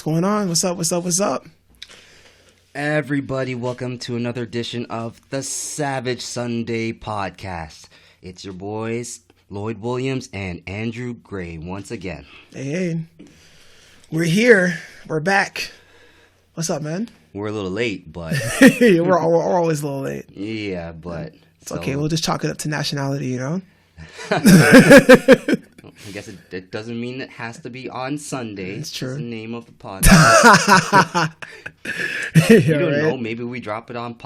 going on? What's up? What's up? What's up? Everybody, welcome to another edition of the Savage Sunday podcast. It's your boys, Lloyd Williams and Andrew Gray, once again. Hey. We're here. We're back. What's up, man? We're a little late, but... we're always a little late. Yeah, but... It's okay. We'll just chalk it up to nationality, you know? I guess it doesn't mean it has to be on Sunday. It's true. It's the name of the podcast. You don't know. Maybe we drop it on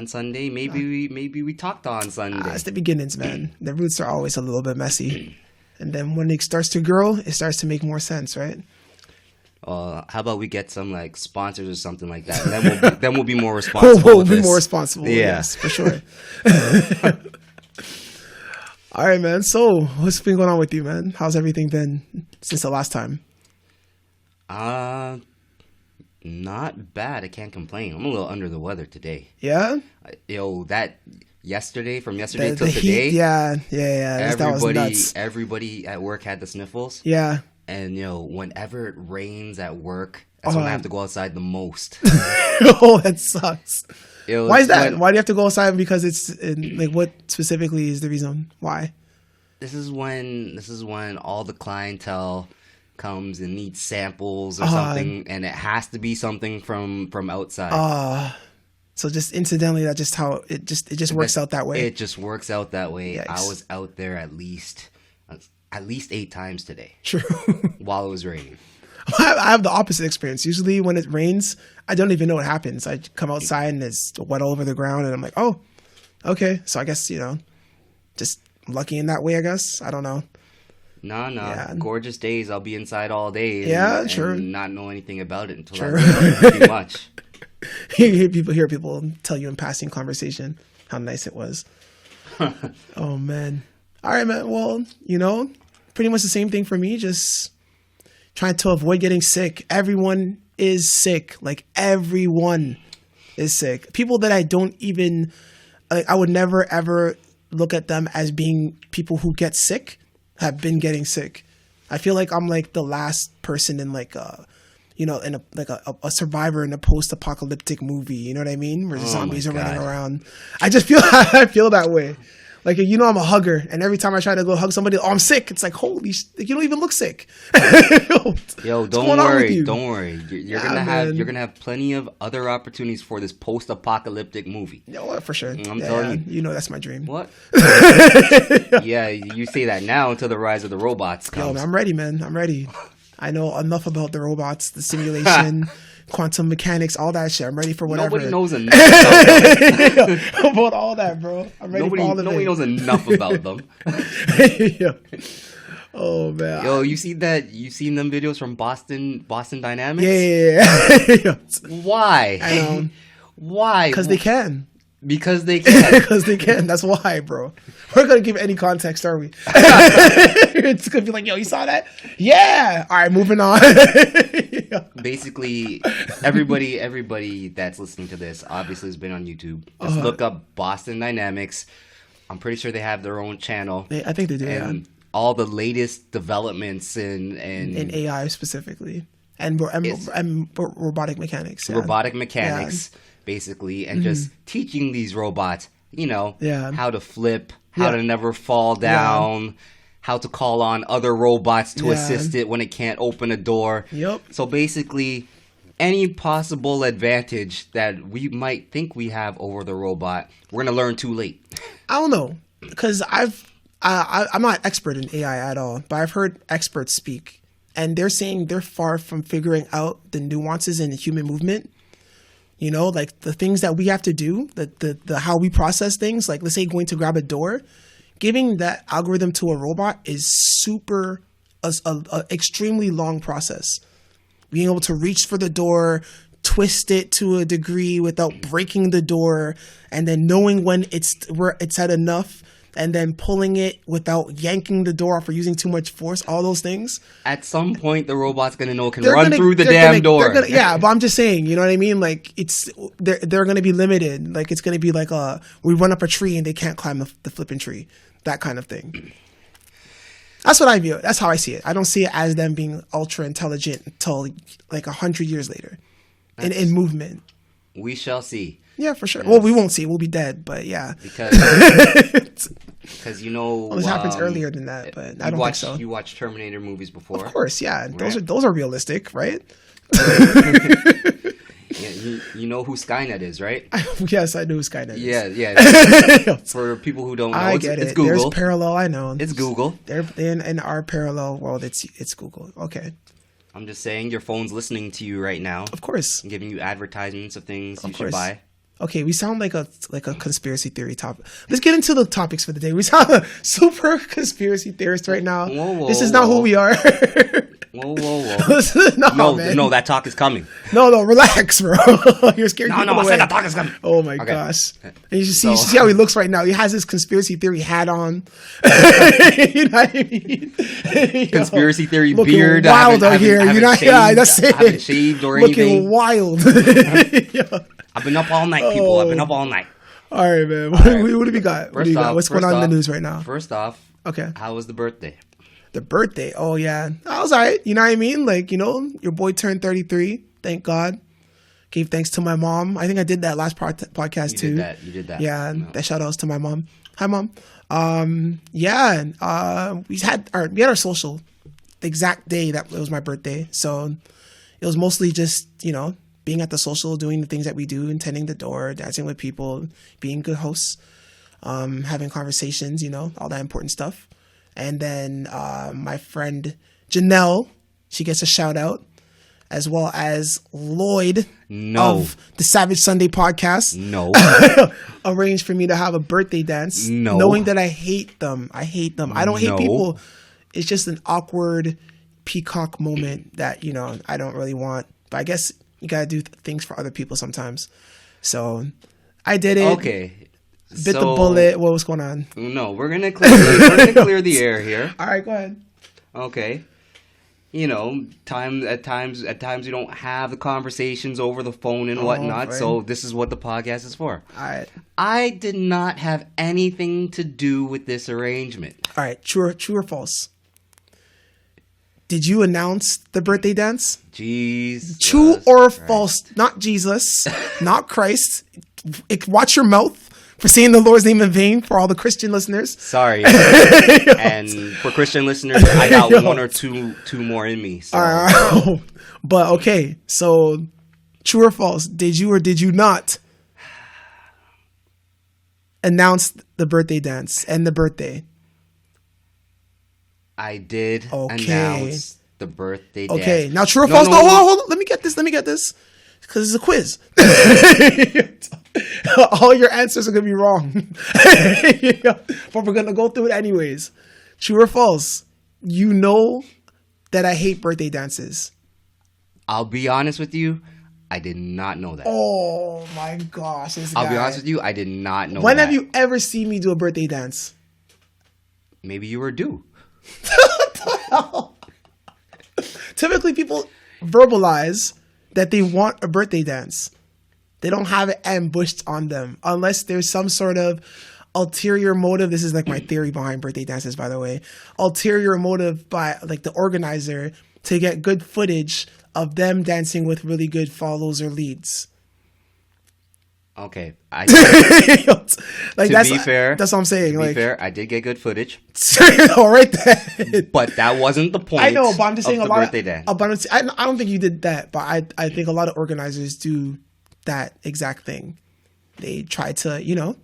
Sunday. Maybe we talked on Sunday. It's the beginnings, man. The roots are always a little bit messy. And then when it starts to grow, it starts to make more sense, right? How about we get some like sponsors or something like that? And then we'll be more responsible. We'll be more responsible. Yeah. Yes, for sure. All right, man. So, what's been going on with you, man? How's everything been since the last time? Not bad. I can't complain. I'm a little under the weather today. Yeah? From yesterday till the today. Heat, yeah. That was nuts. Everybody at work had the sniffles. Yeah. And, whenever it rains at work, that's when I have to go outside the most. Oh, that sucks. Why is that? Why do you have to go outside? Because what specifically is the reason why? This is when all the clientele comes and needs samples or something, and it has to be something from outside. So just incidentally, that's just how it just works out that way. It just works out that way. Yikes. I was out there at least 8 times today. True. While it was raining. I have the opposite experience. Usually when it rains, I don't even know what happens. I come outside and it's wet all over the ground and I'm like, oh, okay. So I guess, just lucky in that way, I guess. I don't know. No. Yeah. Gorgeous days. I'll be inside all day. Sure. And not know anything about it until sure. Too much. You hear people tell you in passing conversation how nice it was. Oh, man. All right, man. Well, pretty much the same thing for me. Just trying to avoid getting sick. Everyone is sick. Like, everyone is sick. People that I don't even, I would never, ever look at them as being people who get sick have been getting sick. I feel like I'm like the last person in like a survivor in a post-apocalyptic movie. You know what I mean? Where zombies are running around. I just feel, I feel that way. Like, I'm a hugger, and every time I try to go hug somebody, I'm sick. It's like, holy you don't even look sick. Yo, don't worry. You're gonna have plenty of other opportunities for this post-apocalyptic movie. No, for sure. I'm telling you. That's my dream. What? Yeah, you say that now until the rise of the robots comes. Yo, I'm ready, man. I'm ready. I know enough about the robots, the simulation, quantum mechanics, all that shit. I'm ready for whatever. Nobody knows enough about all that, bro. I'm ready for all of it. Nobody knows enough about them. Yeah. Oh, man. Yo, you seen them videos from Boston Dynamics? Yeah. Why? I know. Why? Because they can. Because they can. Because they can. That's why, bro. We're going to give any context, are we? It's going to be like, yo, you saw that? Yeah. All right, moving on. Basically, everybody that's listening to this obviously has been on YouTube. Just look up Boston Dynamics. I'm pretty sure they have their own channel. I think they do, and all the latest developments in AI specifically. And robotic mechanics. Yeah. Robotic mechanics. Yeah. Basically, and just teaching these robots, how to flip, how to never fall down, how to call on other robots to assist it when it can't open a door. Yep. So basically, any possible advantage that we might think we have over the robot, we're going to learn too late. I don't know, because I'm not expert in AI at all, but I've heard experts speak, and they're saying they're far from figuring out the nuances in the human movement. Like the things that we have to do, the how we process things, like let's say going to grab a door, giving that algorithm to a robot is extremely long process. Being able to reach for the door, twist it to a degree without breaking the door, and then knowing when it's at enough, and then pulling it without yanking the door off or using too much force, all those things. At some point, the robot's going to know it can run through the damn door. Yeah, but I'm just saying, you know what I mean? Like, they're going to be limited. Like, it's going to be like we run up a tree and they can't climb the flipping tree. That kind of thing. That's what I view it. That's how I see it. I don't see it as them being ultra intelligent until like 100 years later in movement. We shall see. Yeah, for sure. Well, we won't see. We'll be dead, but yeah. Because well, this happens earlier than that, but I don't think so. You watch Terminator movies before? Of course, yeah. Right. Those are realistic, right? Yeah, you know who Skynet is, right? Yes, I know who Skynet is. Yeah. For people who don't know, it's Google. There's parallel, I know. It's Google. In our parallel world, it's Google. Okay. I'm just saying, your phone's listening to you right now. Of course. Giving you advertisements of things you should buy. Okay, we sound like a conspiracy theory topic. Let's get into the topics for the day. We sound a super conspiracy theorist right now. Whoa, this is not who we are. Whoa. No, that talk is coming. No, relax, bro. You're scared. No, I said that talk is coming. Oh my gosh. And you see how he looks right now. He has his conspiracy theory hat on. You know what I mean? Conspiracy theory looking beard. Wild out here. That's it. I haven't shaved or anything. Looking wild. I've been up all night, people. I've been up all night. All right, man. What do we got? What's going on in the news right now? First off, okay. How was the birthday? The birthday? Oh, yeah. I was all right. You know what I mean? Like, your boy turned 33. Thank God. Gave thanks to my mom. I think I did that last podcast, too. You did that. Yeah. No. That shout outs to my mom. Hi, Mom. We had our social the exact day that it was my birthday. So it was mostly just, being at the social, doing the things that we do, tending the door, dancing with people, being good hosts, having conversations, all that important stuff. And then my friend Janelle, she gets a shout out, as well as Lloyd of the Savage Sunday podcast. Arranged for me to have a birthday dance. Knowing that I hate them. I don't hate people. It's just an awkward peacock moment that, I don't really want. But I guess you got to do things for other people sometimes. So I did it. Okay. Bit the bullet. What was going on? No, we're going to clear the air here. All right, go ahead. Okay. At times we don't have the conversations over the phone and whatnot. Right. So this is what the podcast is for. All right. I did not have anything to do with this arrangement. All right. True or false? Did you announce the birthday dance? Jesus. True or false? Not Jesus, not Christ. Watch your mouth for saying the Lord's name in vain for all the Christian listeners. Sorry. And for Christian listeners, I got one or two more in me. So. But okay, so true or false? Did you or did you not announce the birthday dance and the birthday? I did announce the birthday dance. Okay, now true or false? No, hold on. Let me get this. Because it's a quiz. All your answers are going to be wrong. But we're going to go through it anyways. True or false? You know that I hate birthday dances. I'll be honest with you. I did not know that. Oh my gosh. I'll be honest with you. I did not know that. When have you ever seen me do a birthday dance? Maybe you were due. What the hell? Typically, people verbalize that they want a birthday dance. They don't have it ambushed on them unless there's some sort of ulterior motive. This is like my theory behind birthday dances, by the way. Ulterior motive by like the organizer to get good footage of them dancing with really good follows or leads. Okay. To be fair, that's what I'm saying. To be fair, I did get good footage. All right then. But that wasn't the point. I know, but I'm just saying a lot birthday dance. I don't think you did that, but I think a lot of organizers do that exact thing. They try to, No.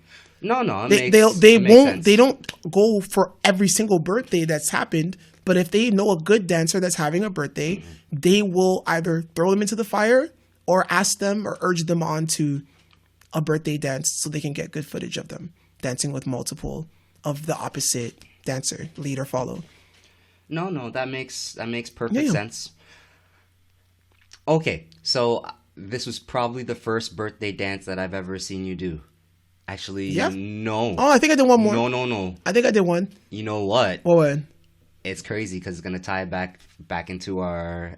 They don't go for every single birthday that's happened. But if they know a good dancer that's having a birthday, they will either throw them into the fire or ask them or urge them on to a birthday dance so they can get good footage of them dancing with multiple of the opposite dancer, lead or follow. No, that makes perfect sense. Okay, so this was probably the first birthday dance that I've ever seen you do. Actually, no. Oh, I think I did one more. No. I think I did one. You know what? What one? it's crazy because it's gonna tie back into our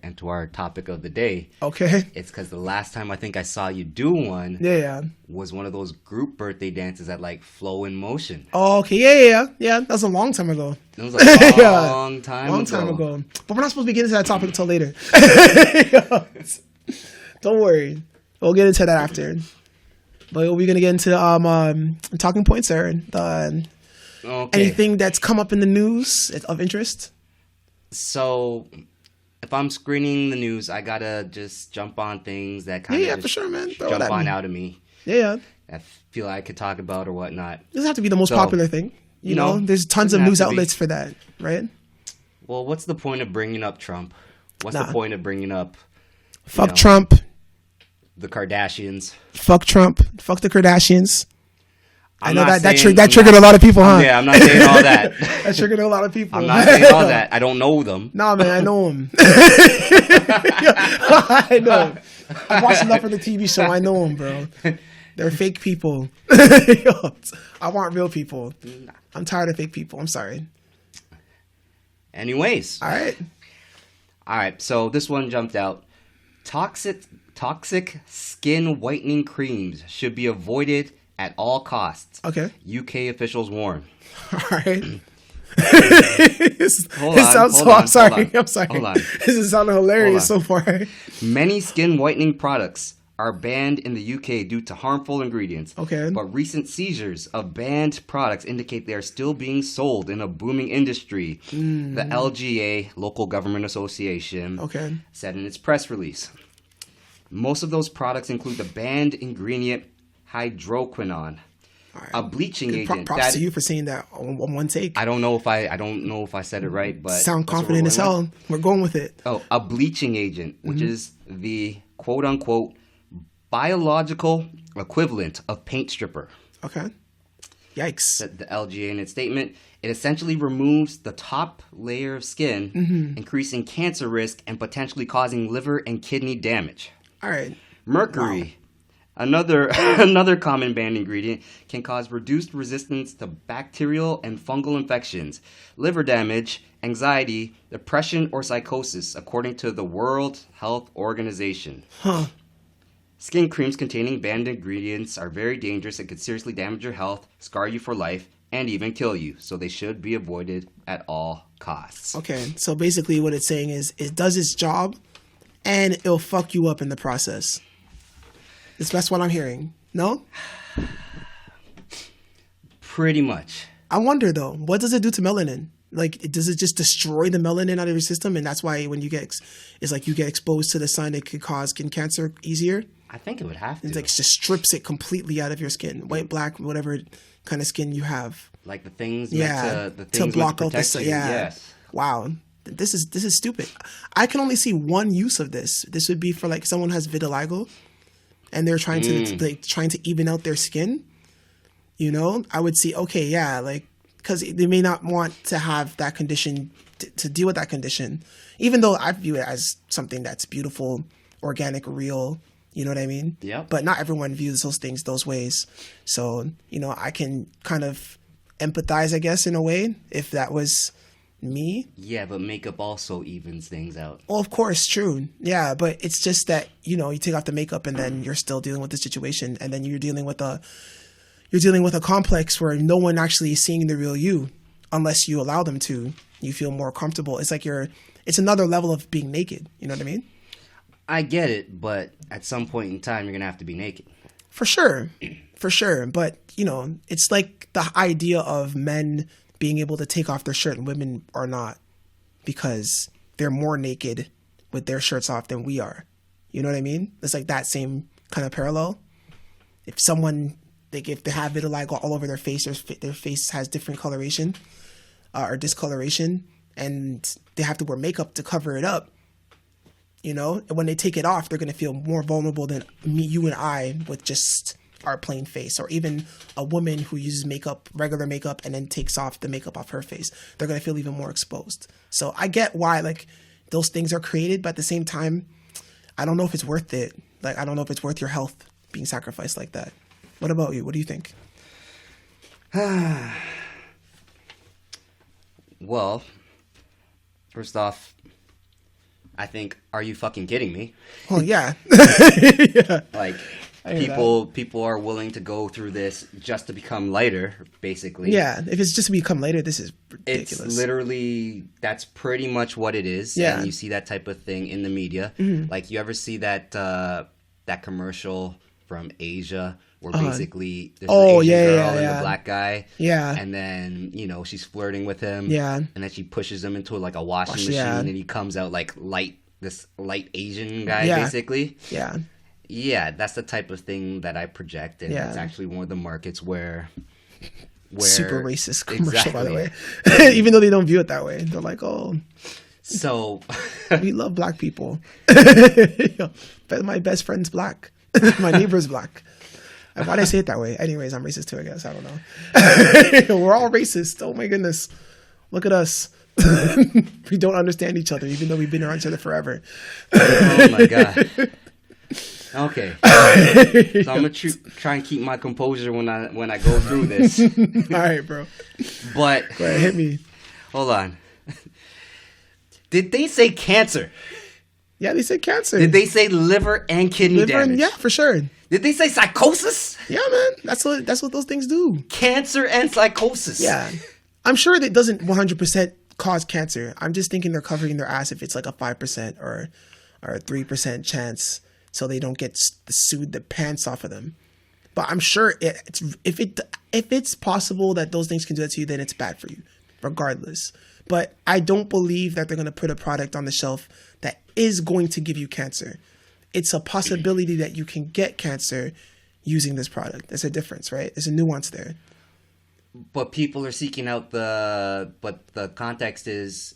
topic of the day. Okay. It's because the last time I think I saw you do one, Yeah. was one of those group birthday dances at like Flow in Motion. Oh, okay. Yeah. That was a long time ago. It was a long time ago. But we're not supposed to be getting into that topic until later. Don't worry. We'll get into that after. But we're gonna get into talking points there. Okay. Anything that's come up in the news of interest? So, if I'm screening the news, I gotta just jump on things that kind of for sure, man. jump on out of me. Yeah. I feel like I could talk about or whatnot. It doesn't have to be the most popular thing. You know, there's tons of news outlets for that, right? Well, what's the point of bringing up Trump? What's the point of bringing up... Fuck Trump. The Kardashians. Fuck Trump. Fuck the Kardashians. I know that triggered a lot of people, huh? Yeah, I'm not saying all that. That triggered a lot of people. I'm not saying all that. I don't know them. Nah, man, I know them. I know them. I've watched enough of the TV show. I know them, bro. They're fake people. I want real people. I'm tired of fake people. I'm sorry. Anyways. All right. So this one jumped out. Toxic skin whitening creams should be avoided at all costs. Okay. UK officials warn. All right. I'm sorry. Hold on. This is sounding hilarious so far. Many skin whitening products are banned in the UK due to harmful ingredients. Okay. But recent seizures of banned products indicate they are still being sold in a booming industry. The LGA, Local Government Association, said in its press release. Most of those products include the banned ingredient hydroquinone, a bleaching agent. Props to you for saying that on one take. I don't know if I said it right, but sound confident as hell. We're going with it. Oh, a bleaching agent, which is the quote unquote biological equivalent of paint stripper. Okay. Yikes. The LGA in its statement, it essentially removes the top layer of skin, increasing cancer risk and potentially causing liver and kidney damage. All right. Mercury, another common banned ingredient, can cause reduced resistance to bacterial and fungal infections, liver damage, anxiety, depression, or psychosis, according to the World Health Organization. Huh. Skin creams containing banned ingredients are very dangerous and could seriously damage your health, scar you for life, and even kill you. So they should be avoided at all costs. Okay, so basically what it's saying is it does its job, and it'll fuck you up in the process. That's what I'm hearing. No? Pretty much. I wonder, though, what does it do to melanin? Like, does it just destroy the melanin out of your system? And that's why when you get, it's like you get exposed to the sun, it could cause skin cancer easier? I think it would have to. It's like it just strips it completely out of your skin. White, black, whatever kind of skin you have. Like the things to block out the sun. Yeah. Yes. Wow. This is stupid. I can only see one use of this. This would be for like someone has vitiligo and they're trying to even out their skin. You know, I would see, okay, yeah, like, because they may not want to have that condition to deal with that condition, even though I view it as something that's beautiful, organic, real. You know what I mean? Yeah. But not everyone views those things those ways. So, you know, I can kind of empathize, I guess, in a way, if that was me. Yeah, but makeup also evens things out. Well, of course, true. Yeah, but it's just that, you know, you take off the makeup and then you're still dealing with the situation, and then you're dealing with a complex where no one actually is seeing the real you unless you allow them to. You feel more comfortable. It's like it's another level of being naked. You know what I mean? I get it, but at some point in time, you're going to have to be naked. For sure. But, you know, it's like the idea of men being able to take off their shirt and women are not, because they're more naked with their shirts off than we are. You know what I mean? It's like that same kind of parallel. If someone, like if they have vitiligo all over their face, their face has different coloration or discoloration, and they have to wear makeup to cover it up. You know, and when they take it off, they're going to feel more vulnerable than me, you and I with just our plain face, or even a woman who uses makeup, regular makeup, and then takes off the makeup off her face. They're going to feel even more exposed. So I get why like those things are created, but at the same time, I don't know if it's worth it. Like, I don't know if it's worth your health being sacrificed like that. What about you? What do you think? Well, First off, I think, are you fucking kidding me? Well, yeah. Yeah. Like, people are willing to go through this just to become lighter, basically. Yeah, if it's just to become lighter, this is ridiculous. It's literally, that's pretty much what it is. Yeah. And you see that type of thing in the media. Like, you ever see that that commercial from Asia where basically there's an Asian girl and a black guy. Yeah. And then, she's flirting with him. Yeah. And then she pushes him into like a washing machine and he comes out like this light Asian guy, basically. Yeah. Yeah, that's the type of thing that I project, and it's actually one of the markets where super racist commercial, exactly. by the way. Even though they don't view it that way, they're like, "Oh, so we love black people." My best friend's black. My neighbor's black. Why did I say it that way? Anyways, I'm racist too, I guess. I don't know. We're all racist. Oh my goodness, look at us. We don't understand each other, even though we've been around each other forever. Oh my god. Okay, so I'm gonna try and keep my composure when I go through this. All right, bro. But go ahead, hit me. Hold on. Did they say cancer? Yeah, they said cancer. Did they say liver and kidney damage? Yeah, for sure. Did they say psychosis? Yeah, man. That's what those things do. Cancer and psychosis. Yeah, I'm sure that doesn't 100% cause cancer. I'm just thinking they're covering their ass if it's like a 5% or a 3% chance, so they don't get sued the pants off of them. But I'm sure if it's possible that those things can do that to you, then it's bad for you, regardless. But I don't believe that they're going to put a product on the shelf that is going to give you cancer. It's a possibility that you can get cancer using this product. There's a difference, right? There's a nuance there. But people are seeking out but the context is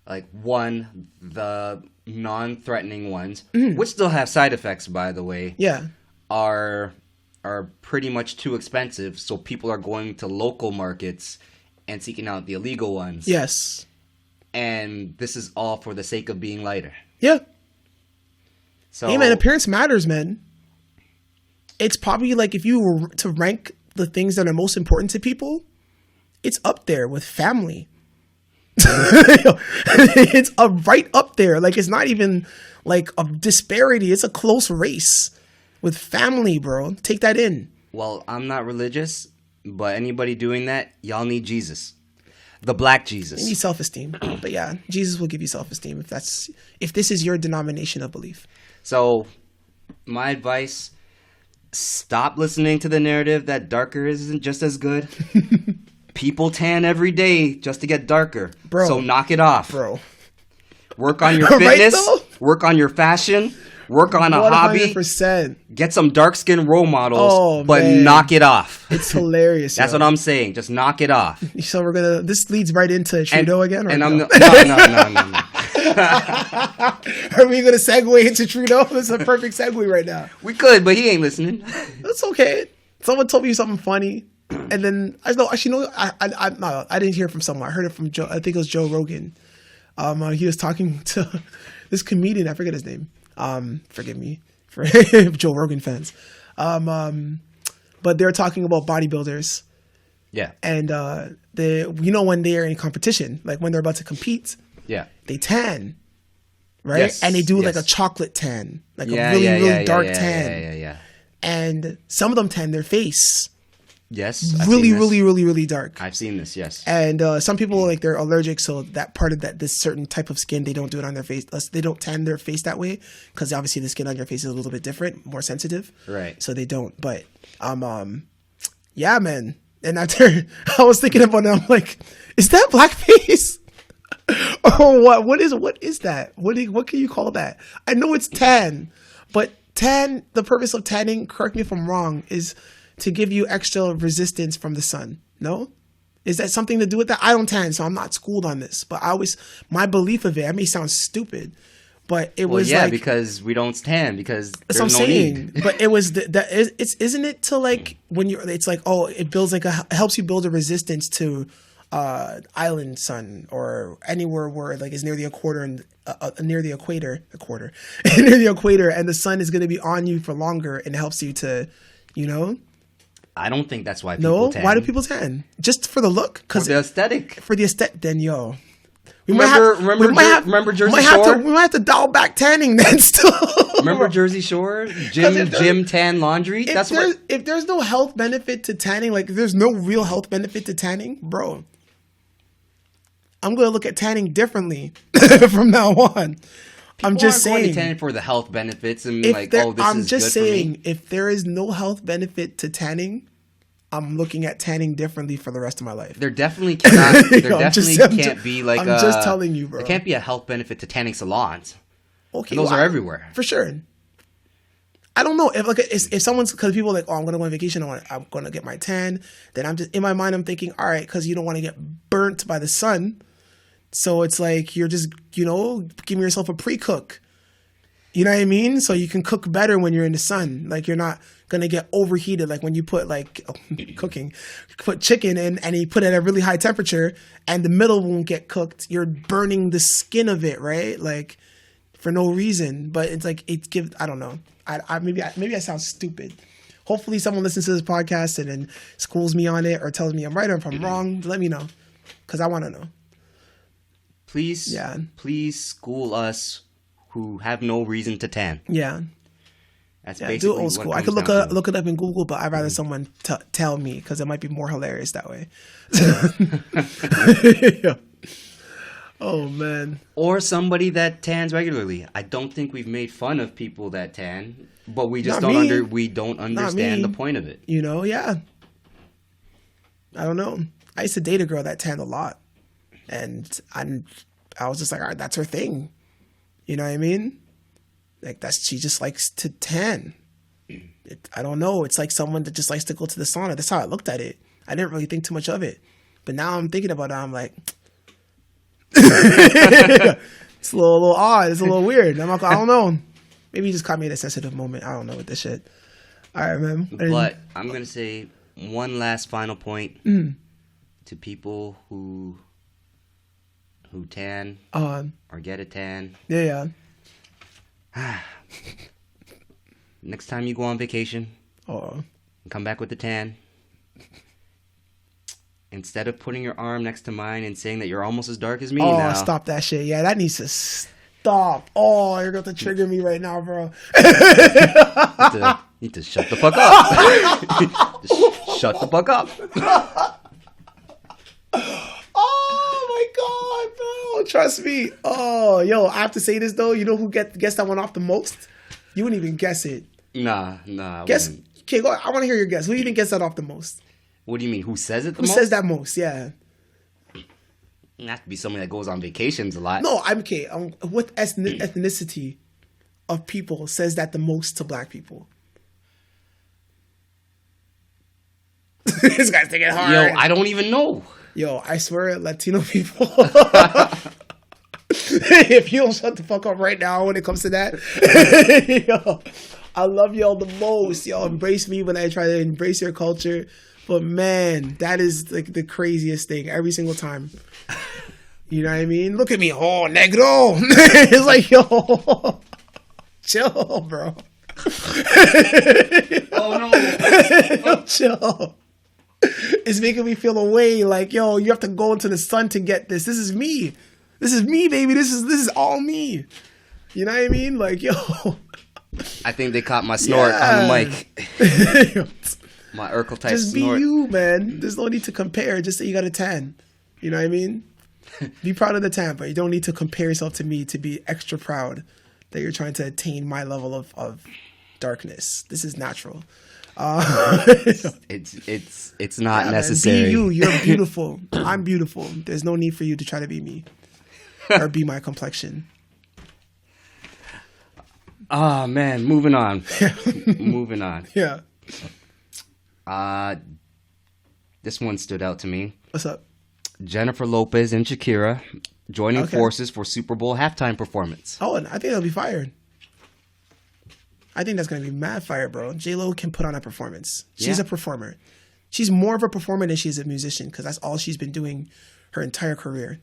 like the non-threatening ones, which still have side effects, by the way. Yeah. Are pretty much too expensive, so people are going to local markets and seeking out the illegal ones. Yes. And this is all for the sake of being lighter. Yeah. So, hey, man, appearance matters, man. It's probably like if you were to rank the things that are most important to people, it's up there with family. It's right up there. Like, it's not even like a disparity. It's a close race with family, bro. Take that in. Well, I'm not religious, but anybody doing that, y'all need Jesus. The black Jesus. You need self-esteem. But yeah, Jesus will give you self-esteem if this is your denomination of belief. So, my advice, stop listening to the narrative that darker isn't just as good. People tan every day just to get darker. Bro. So knock it off. Bro. Work on your fitness. Right, work on your fashion. Work on a 100%. Hobby. Get some dark skin role models, but man. Knock it off. It's hilarious. That's what I'm saying. Just knock it off. So this leads right into Trudeau again? And I'm no. Are we going to segue into Trudeau? This is a perfect segue right now. We could, but he ain't listening. That's okay. Someone told me something funny, and then I didn't hear it from someone. I heard it from Joe. I think it was Joe Rogan. He was talking to this comedian. I forget his name. Forgive me for Joe Rogan fans. But they're talking about bodybuilders. Yeah. And when they're in competition, like when they're about to compete. Yeah. They tan, right? Yes, and they do like a chocolate tan, like a really dark tan. Yeah. And some of them tan their face. Yes. Really dark. I've seen this, yes. And some people, like, they're allergic, so that part of this certain type of skin, they don't do it on their face. They don't tan their face that way, because obviously the skin on your face is a little bit different, more sensitive. Right. So they don't. But, yeah, man. And after, I was thinking about it, I'm like, is that blackface? Or what? What is that? What can you call that? I know it's tan, but the purpose of tanning, correct me if I'm wrong, is to give you extra resistance from the sun. No? Is that something to do with that? I don't tan, so I'm not schooled on this. But my belief of it, I may sound stupid, but it was like, because we don't tan, because there's that's what no I'm saying. need. But it was isn't it to like when it's like, oh, it builds it helps you build a resistance to island sun or anywhere where like is near the equator and near the equator, near the equator, and the sun is going to be on you for longer, and it helps you to, I don't think that's why people tan. Why do people tan? Just for the look? For the aesthetic. Then Remember Jersey Shore? We might have to dial back tanning then still. Remember Jersey Shore? Gym tan laundry? If there's no health benefit to tanning, like if there's no real health benefit to tanning, bro, I'm going to look at tanning differently from now on. I'm just saying. Going to tanning for the health benefits and I'm just saying, if there is no health benefit to tanning, I'm looking at tanning differently for the rest of my life. There definitely cannot. Can't be like. I'm just telling you, bro. There can't be a health benefit to tanning salons. Okay, those are everywhere for sure. I don't know if someone's because people are like, oh, I'm gonna go on vacation. I'm gonna get my tan. Then I'm just in my mind, I'm thinking, all right, because you don't want to get burnt by the sun. So it's like you're just, giving yourself a pre-cook. You know what I mean? So you can cook better when you're in the sun. Like you're not going to get overheated. Like when you put put chicken in and you put it at a really high temperature and the middle won't get cooked. You're burning the skin of it, right? Like for no reason. But it's like, I don't know. Maybe I sound stupid. Hopefully someone listens to this podcast and then schools me on it or tells me I'm right or if I'm wrong. Let me know because I want to know. Please school us who have no reason to tan. Yeah. That's basically do old school. I could look it up in Google, but I'd rather someone tell me because it might be more hilarious that way. Yeah. Oh, man. Or somebody that tans regularly. I don't think we've made fun of people that tan, but we just don't understand the point of it. Yeah. I don't know. I used to date a girl that tanned a lot. And I was just like, all right, that's her thing. You know what I mean? Like she just likes to tan. I don't know. It's like someone that just likes to go to the sauna. That's how I looked at it. I didn't really think too much of it. But now I'm thinking about it. I'm like, it's a little odd. It's a little weird. I'm like, I don't know. Maybe you just caught me at a sensitive moment. I don't know with this shit. All right, man. But I'm going to say one last final point to people who tan or get a tan. Yeah. Next time you go on vacation and come back with the tan, instead of putting your arm next to mine and saying that you're almost as dark as me now. Stop that shit. Yeah, that needs to stop. Oh, you're going to trigger me right now, bro. You need to shut the fuck up. Just shut the fuck up. Trust me. Oh, yo, I have to say this though. You know who guessed that one off the most? You wouldn't even guess it. Nah. Guess. Okay, go. I want to hear your guess. Who do you think guessed that off the most? What do you mean? Who says it the most? Who says that most? Yeah. It has to be someone that goes on vacations a lot. No, I'm okay. What ethnicity of people says that the most to black people? This guy's thinking hard. Yo, I don't even know. Yo, I swear, Latino people. If you don't shut the fuck up right now when it comes to that, yo, I love y'all the most. Y'all embrace me when I try to embrace your culture. But man, that is like the craziest thing every single time. You know what I mean? Look at me, oh, negro. It's like, yo, chill, bro. Oh no, chill. It's making me feel away. Like, yo, you have to go into the sun to get this. This is me. This is me, baby. This is all me. You know what I mean? Like, yo. I think they caught my snort on the mic. My Urkel type just snort. Just be you, man. There's no need to compare. Just say you got a tan. You know what I mean? Be proud of the tan, but you don't need to compare yourself to me to be extra proud that you're trying to attain my level of darkness. This is natural. It's not necessary. Man, be you. You're beautiful. I'm beautiful. There's no need for you to try to be me or be my complexion. Oh man, moving on. Moving on. Yeah. This one stood out to me. What's up? Jennifer Lopez and Shakira joining forces for Super Bowl halftime performance. Oh, and I think they'll be fired. I think that's going to be mad fire, bro. J-Lo can put on a performance. She's a performer. She's more of a performer than she's a musician because that's all she's been doing her entire career.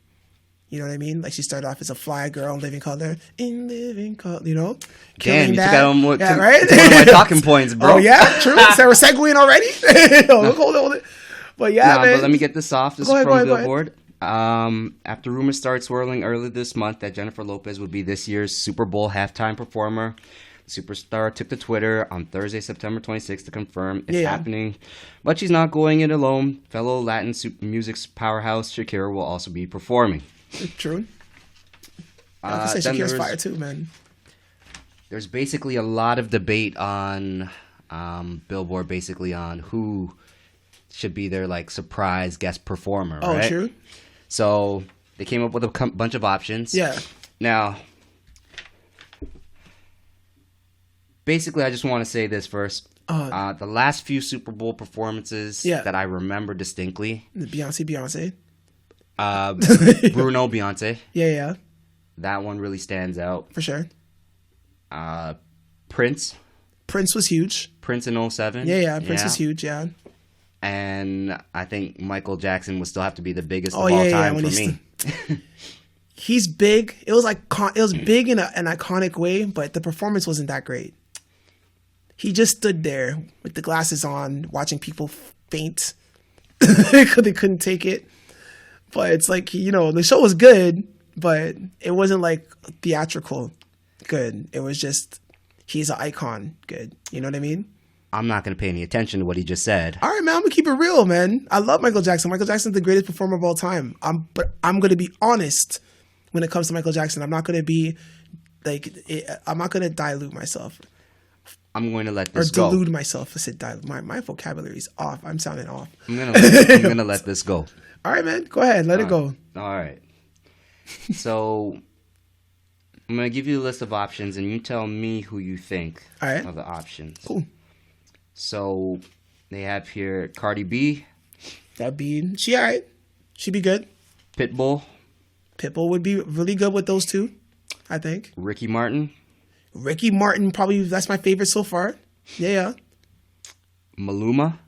You know what I mean? Like she started off as a fly girl in Living Color. In Living Color, you know? Damn, you took out right? One of my talking points, bro. Oh, yeah? True? So we're segueing already? Hold it. But yeah, man. But let me get this off. This is from Billboard. After rumors started swirling early this month that Jennifer Lopez would be this year's Super Bowl halftime performer, the superstar took to Twitter on Thursday, September 26th to confirm it's happening. But she's not going it alone. Fellow Latin music powerhouse Shakira will also be performing. True. I say Shakira's fire too, man. There's basically a lot of debate on Billboard, basically on who should be their like surprise guest performer. Oh, right? True. So they came up with a bunch of options. Yeah. Now, basically, I just want to say this first. The last few Super Bowl performances that I remember distinctly. Beyonce. Bruno, Beyonce. Yeah. That one really stands out. For sure. Prince. Prince was huge. Prince in 07. Yeah. Prince was huge, yeah. And I think Michael Jackson would still have to be the biggest of all time for me. He's big. It was big in an iconic way, but the performance wasn't that great. He just stood there with the glasses on, watching people faint because they couldn't take it. But it's like, the show was good, but it wasn't like theatrical good. It was just, he's an icon good. You know what I mean? I'm not going to pay any attention to what he just said. All right, man. I'm going to keep it real, man. I love Michael Jackson. Michael Jackson's the greatest performer of all time. But I'm going to be honest when it comes to Michael Jackson. I'm not going to be I'm not going to dilute myself. I'm going to let this go. Or delude myself. I said dilute. My vocabulary is off. I'm sounding off. I'm going to let this go. All right, man. Go ahead. Let it go. All right. So I'm going to give you a list of options, and you tell me who you think of the options. Cool. So they have here Cardi B. She all right. She'd be good. Pitbull. Pitbull would be really good with those two, I think. Ricky Martin. Ricky Martin, probably, that's my favorite so far. Yeah. Maluma.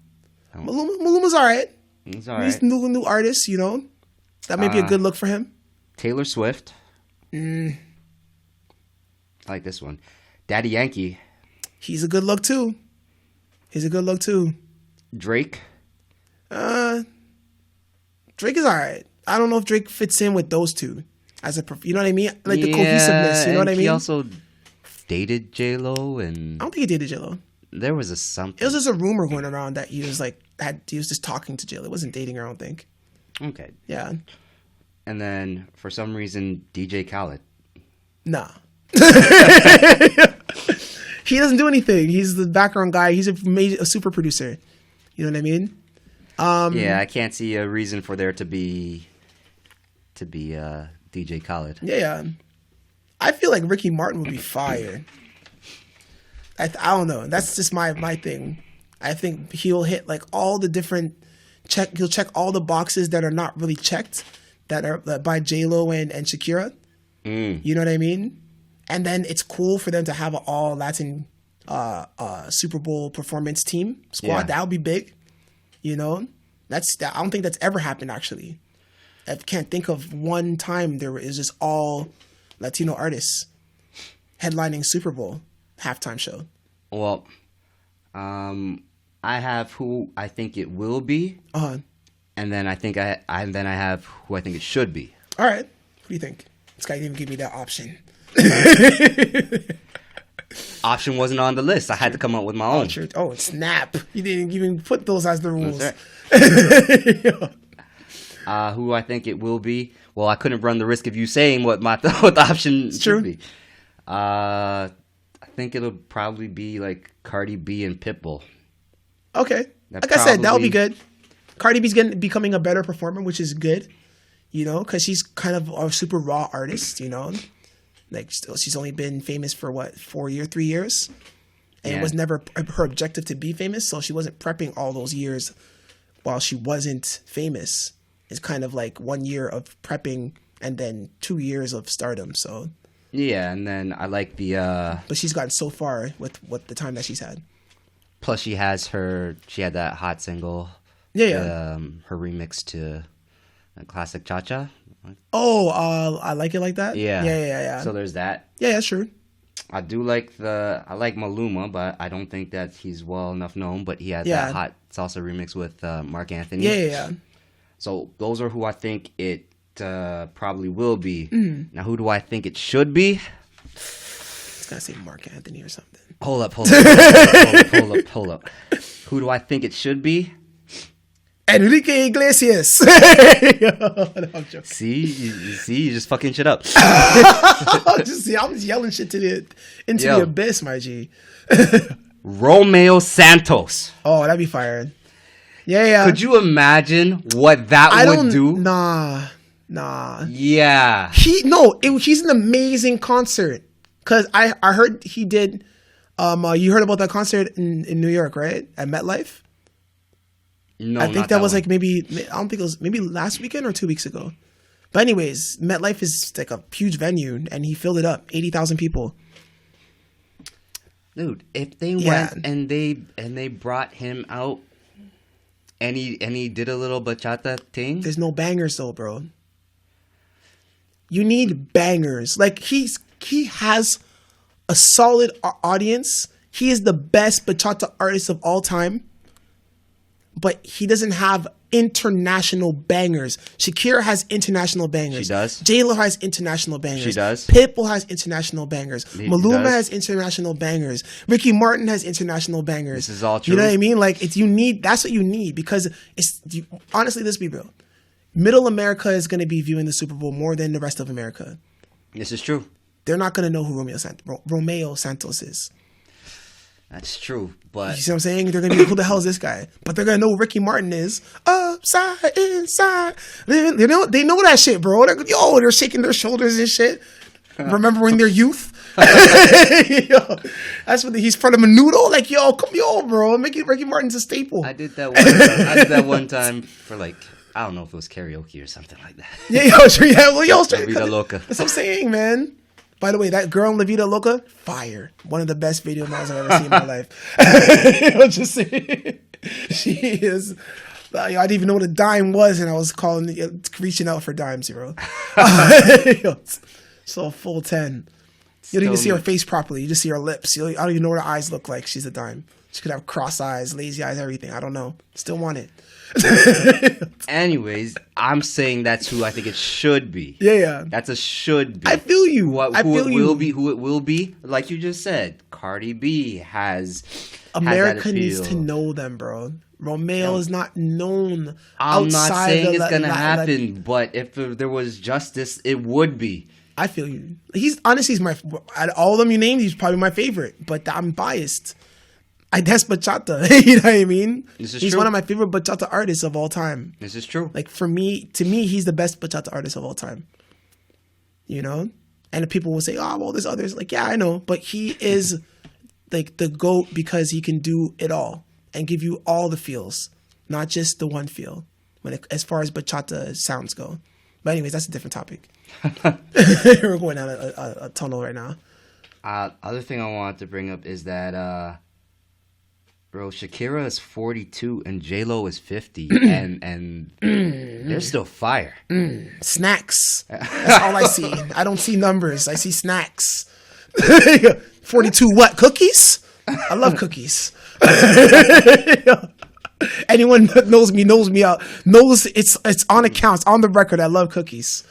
Maluma's all right. He's all right. He's new artist, That may be a good look for him. Taylor Swift. I like this one. Daddy Yankee. He's a good look too. Drake. Drake is all right. I don't know if Drake fits in with those two you know what I mean? Like the cohesiveness, you know what I mean? He also dated J-Lo and... I don't think he dated J-Lo. There was something. It was just a rumor going around that he was just talking to J-Lo. It wasn't dating her, I don't think. Okay. Yeah. And then, for some reason, DJ Khaled. Nah. He doesn't do anything. He's the background guy. He's a super producer. You know what I mean? Yeah, I can't see a reason for there to be DJ Khaled. Yeah. I feel like Ricky Martin would be fire. I don't know. That's just my thing. I think he'll hit like all the different he'll check all the boxes that are not really checked that are by J-Lo and Shakira. You know what I mean? And then it's cool for them to have an all Latin Super Bowl performance team squad. Yeah. That would be big. I don't think that's ever happened actually. I can't think of one time there is just all Latino artists headlining Super Bowl halftime show. Well, I have who I think it will be, and then I have who I think it should be. All right, what do you think? This guy didn't even give me that option. Option wasn't on the list. I had to come up with my own. Oh, snap! You didn't even put those as the rules. Who I think it will be. Well, I couldn't run the risk of you saying what what the option should be. I think it'll probably be like Cardi B and Pitbull. Okay. Like I said, that would be good. Cardi B's becoming a better performer, which is good. Because she's kind of a super raw artist, Like, she's only been famous for, 3 years? And it was never her objective to be famous, so she wasn't prepping all those years while she wasn't famous. It's kind of like 1 year of prepping and then 2 years of stardom, so... Yeah, and then I like the... But she's gotten so far with the time that she's had. Plus, she had that hot single. Yeah. Her remix to classic Cha-Cha. Oh, I Like It Like That? Yeah. Yeah. So there's that. Yeah, that's true. I like Maluma, but I don't think that he's well enough known. But he has that hot salsa remix with Mark Anthony. Yeah. So those are who I think it probably will be. Now, who do I think it should be? It's gotta say Mark Anthony or something. Hold up. Hold up. Who do I think it should be? Enrique Iglesias. No, See, you just fucking shit up. I'm just yelling shit into the abyss, my G. Romeo Santos. Oh, that'd be fired. Yeah. Could you imagine what that would do? Nah. Yeah. He's an amazing concert. Cause I heard he did. You heard about that concert in New York, right? At MetLife. No, I think that was like maybe, I don't think it was maybe last weekend or 2 weeks ago. But anyways, MetLife is like a huge venue and he filled it up, 80,000 people. Dude, if they went and they brought him out and he did a little bachata thing. There's no bangers though, bro. You need bangers. Like he has a solid audience. He is the best bachata artist of all time. But he doesn't have international bangers. Shakira has international bangers. She does. J-Lo has international bangers. She does. Pitbull has international bangers. Maluma has international bangers. Ricky Martin has international bangers. This is all true. You know what I mean? Like that's what you need because honestly, let's be real. Middle America is going to be viewing the Super Bowl more than the rest of America. This is true. They're not going to know who Romeo Santos is. That's true, but... You see what I'm saying? They're going to be, who the hell is this guy? But they're going to know who Ricky Martin is. Upside, inside. They know that shit, bro. They're shaking their shoulders and shit. Remembering their youth. That's what he's front of Menudo. Like, bro. Ricky Martin's a staple. I did that one time for like... I don't know if it was karaoke or something like that. Straight. Vida Loca. That's what I'm saying, man. By the way, that girl in La Vida Loca, fire. One of the best video models I've ever seen in my life. I'm just saying. She is. I didn't even know what a dime was, and I was reaching out for dimes, bro. So full 10. You don't even see her face properly. You just see her lips. I don't even know what her eyes look like. She's a dime. She could have cross eyes, lazy eyes, everything. I don't know. Still want it. Anyways, I'm saying that's who I think it should be. Yeah. That's a should be. I feel you. Who it will be, like you just said, Cardi B has America needs to know them, bro. Romeo is not known. I'm not saying it's gonna happen, but if there was justice, it would be. I feel you. He's my out of all of them you named, he's probably my favorite. But I'm biased. That's bachata. You know what I mean? He's true. One of my favorite bachata artists of all time. This is true. Like to me, he's the best bachata artist of all time. You know? And people will say, oh, well, there's others. Like, yeah, I know. But he is like the GOAT because he can do it all and give you all the feels, not just the one feel as far as bachata sounds go. But anyways, that's a different topic. We're going down a tunnel right now. Other thing I wanted to bring up is that... Bro, Shakira is 42 and J-Lo is 50, and they're still fire. Snacks. That's all I see. I don't see numbers. I see snacks. 42 what? Cookies? I love cookies. Anyone that knows me knows it's on accounts, on the record. I love cookies.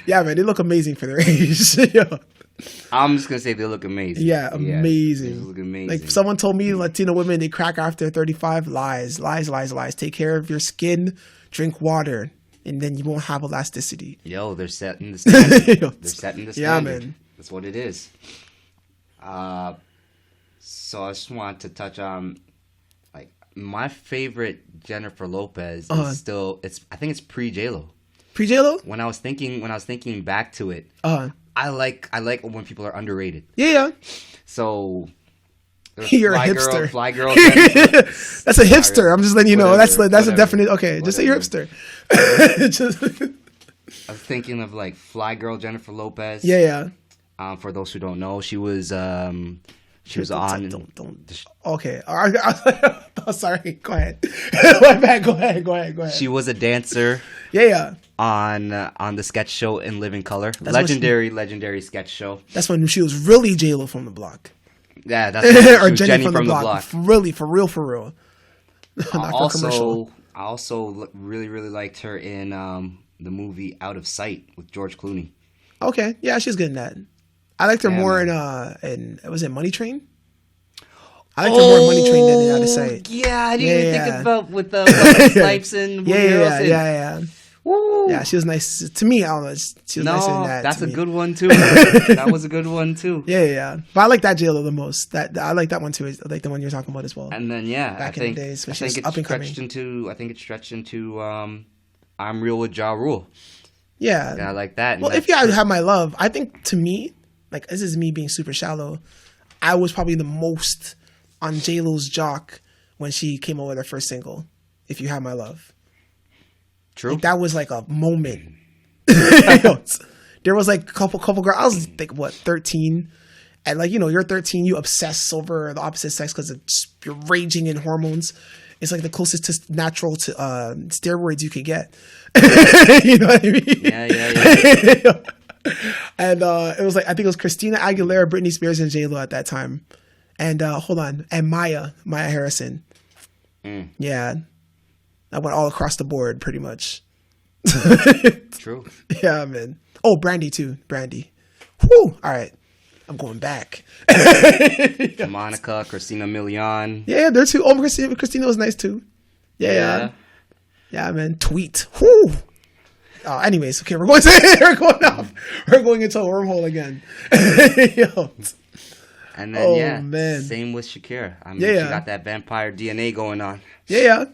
Yeah, man, they look amazing for their age. I'm just gonna say they look amazing. Yeah, amazing. They look amazing. Like someone told me, Latino women they crack after 35. Lies. Take care of your skin. Drink water, and then you won't have elasticity. Yo, they're setting the standard. They're setting the standard. Yeah, man. That's what it is. So I just want to touch on like my favorite Jennifer Lopez is still. I think it's pre J-Lo. Pre J-Lo. When I was thinking back to it. I like when people are underrated. Yeah. So you're a hipster. Fly girl. That's a hipster. I'm just letting you know. Whatever, that's a definite. Okay, just say you're hipster. I was thinking of like Fly Girl Jennifer Lopez. Yeah. For those who don't know, she was on. Okay. Sorry. Go ahead. Go ahead. She was a dancer. Yeah. On the sketch show In Living Color, legendary sketch show. That's when she was really J-Lo from the block. Yeah, that's or Jenny from the block. Really, for real. Not for commercial. I also really, really liked her in the movie Out of Sight with George Clooney. Okay, yeah, she's good in that. I liked her more in was it Money Train? I liked her more in Money Train than in Out of Sight. Yeah, I didn't even think about with the Snipes and yeah. Woo. Yeah, she was nice to me. I don't know. She was nicer than that. That's a good one too. That was a good one too. Yeah. But I like that JLo the most. I like that one too. I like the one you're talking about as well. And then back in the days, I think it stretched into I'm Real with Ja Rule. Yeah, I like that. Well, if you have my love, I think to me, like this is me being super shallow. I was probably the most on JLo's jock when she came out with her first single, If You Have My Love. True. Like, that was like a moment. There was like a couple girls. I was like, 13? And like, you're 13, you obsess over the opposite sex because you're raging in hormones. It's like the closest to natural to steroids you could get. You know what I mean? Yeah. And it was like, I think it was Christina Aguilera, Britney Spears, and JLo at that time. And and Maya Harrison. Yeah. I went all across the board, pretty much. True. Yeah, man. Oh, Brandy, too. Brandy. Whew. All right. I'm going back. Monica, Christina Milian. Yeah, they're too. Oh, Christina was nice, too. Yeah, man. Tweet. Whew. Anyways, okay, we're going into a wormhole again. Yo. And then, man. Same with Shakira. I mean, she got that vampire DNA going on. Yeah.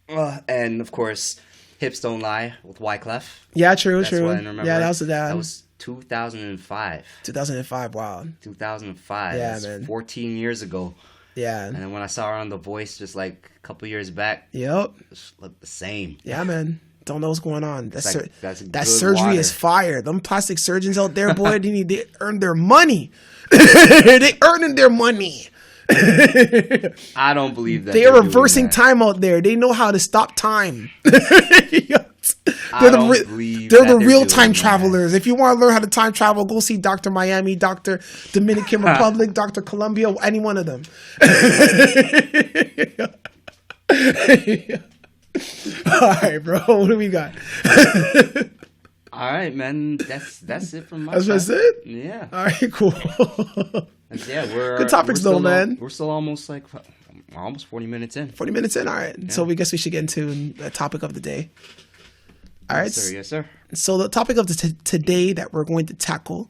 And of course, Hips Don't Lie with Wyclef. Yeah, true. That's what I remember. Yeah, that was 2005. 2005. Wow. 2005. Yeah, man. 14 years ago. Yeah. And then when I saw her on The Voice, just like a couple years back. Yep. It looked the same. Yeah, man. Don't know what's going on. That surgery water. Is fire. Them plastic surgeons out there, boy, they earn their money. They earning their money. I don't believe that. They are reversing time out there. They know how to stop time. They're the real time travelers. If you want to learn how to time travel, go see Dr. Miami, Dr. Dominican Republic, Dr. Colombia, any one of them. All right, bro. What do we got? All right, man. That's it from my side. That's it? Yeah. All right, cool. We're good topics though, man. We're still almost 40 minutes in. 40 minutes in. All right. Yeah. So we guess we should get into the topic of the day. All right. Yes, sir. So the topic of today that we're going to tackle,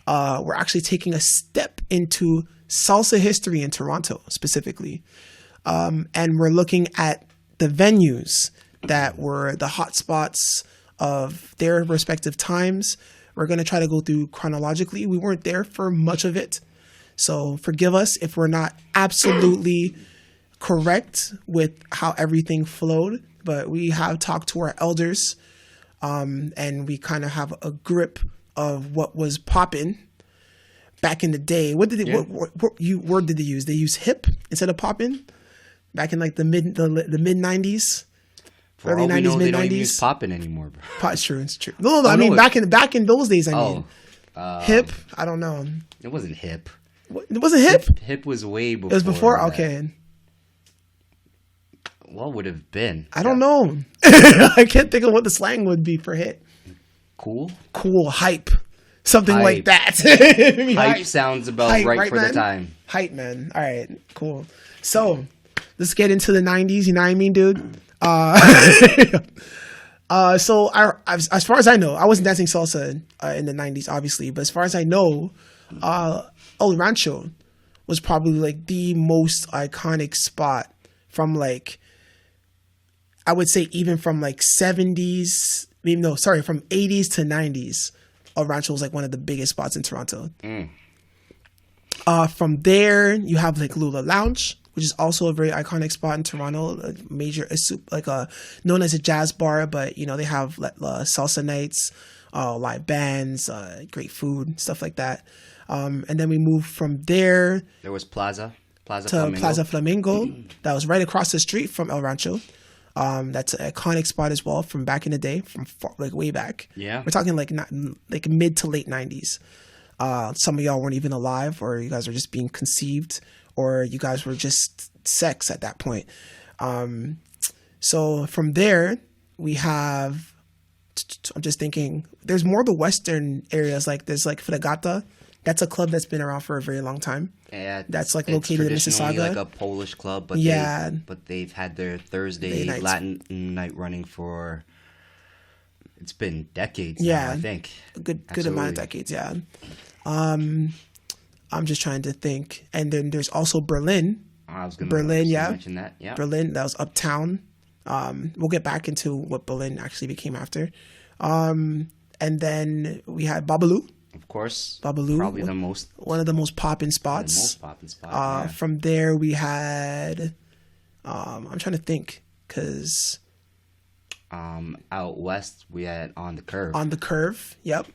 we're actually taking a step into salsa history in Toronto specifically. And we're looking at the venues that were the hot spots of their respective times. We're going to try to go through chronologically. We weren't there for much of it. So forgive us if we're not absolutely correct with how everything flowed, but we have talked to our elders, and we kind of have a grip of what was popping back in the day. What word did they use? They use hip instead of popping back in like the mid 90s. For early 90s, mid 90s. They don't even use popping anymore, bro. It's true. No, I mean back in those days. Hip. I don't know. It wasn't hip. It wasn't hip. Hip was way before. It was before. Okay. What would have been? I don't know. I can't think of what the slang would be for hit. Cool, hype, something like that. Hype sounds about right for man? The time. Hype, man. All right, cool. So let's get into the 90s. You know what I mean, dude? So as far as I know, I wasn't dancing salsa in the 90s, obviously, but as far as I know, El Rancho was probably like the most iconic spot from like, I would say even from like 70s, from 80s to 90s. El Rancho was like one of the biggest spots in Toronto. From there, you have like Lula Lounge, which is also a very iconic spot in Toronto, known as a jazz bar, but they have salsa nights, live bands, great food, stuff like that. And then we moved from there. There was Plaza Flamingo. That was right across the street from El Rancho. That's an iconic spot as well from back in the day, from way back. Yeah, we're talking like mid to late 90s. Some of y'all weren't even alive, or you guys were just being conceived, or you guys were just sex at that point. So from there, we have, I'm just thinking, there's more of the Western areas, like there's like Fregata. That's a club that's been around for a very long time. Yeah, that's like located in Mississauga. Like a Polish club, but they've had their Thursday Latin night running for, it's been decades now, I think. Good amount of decades, yeah. I'm just trying to think. And then there's also Berlin. I was going to mention that. Yeah. Berlin, that was uptown. We'll get back into what Berlin actually became after. And then we had Babalu. Of course. Babalu. Probably one of the most poppin' spots. From there we had, I'm trying to think, because... out west, we had On the Curve. On the Curve, yep.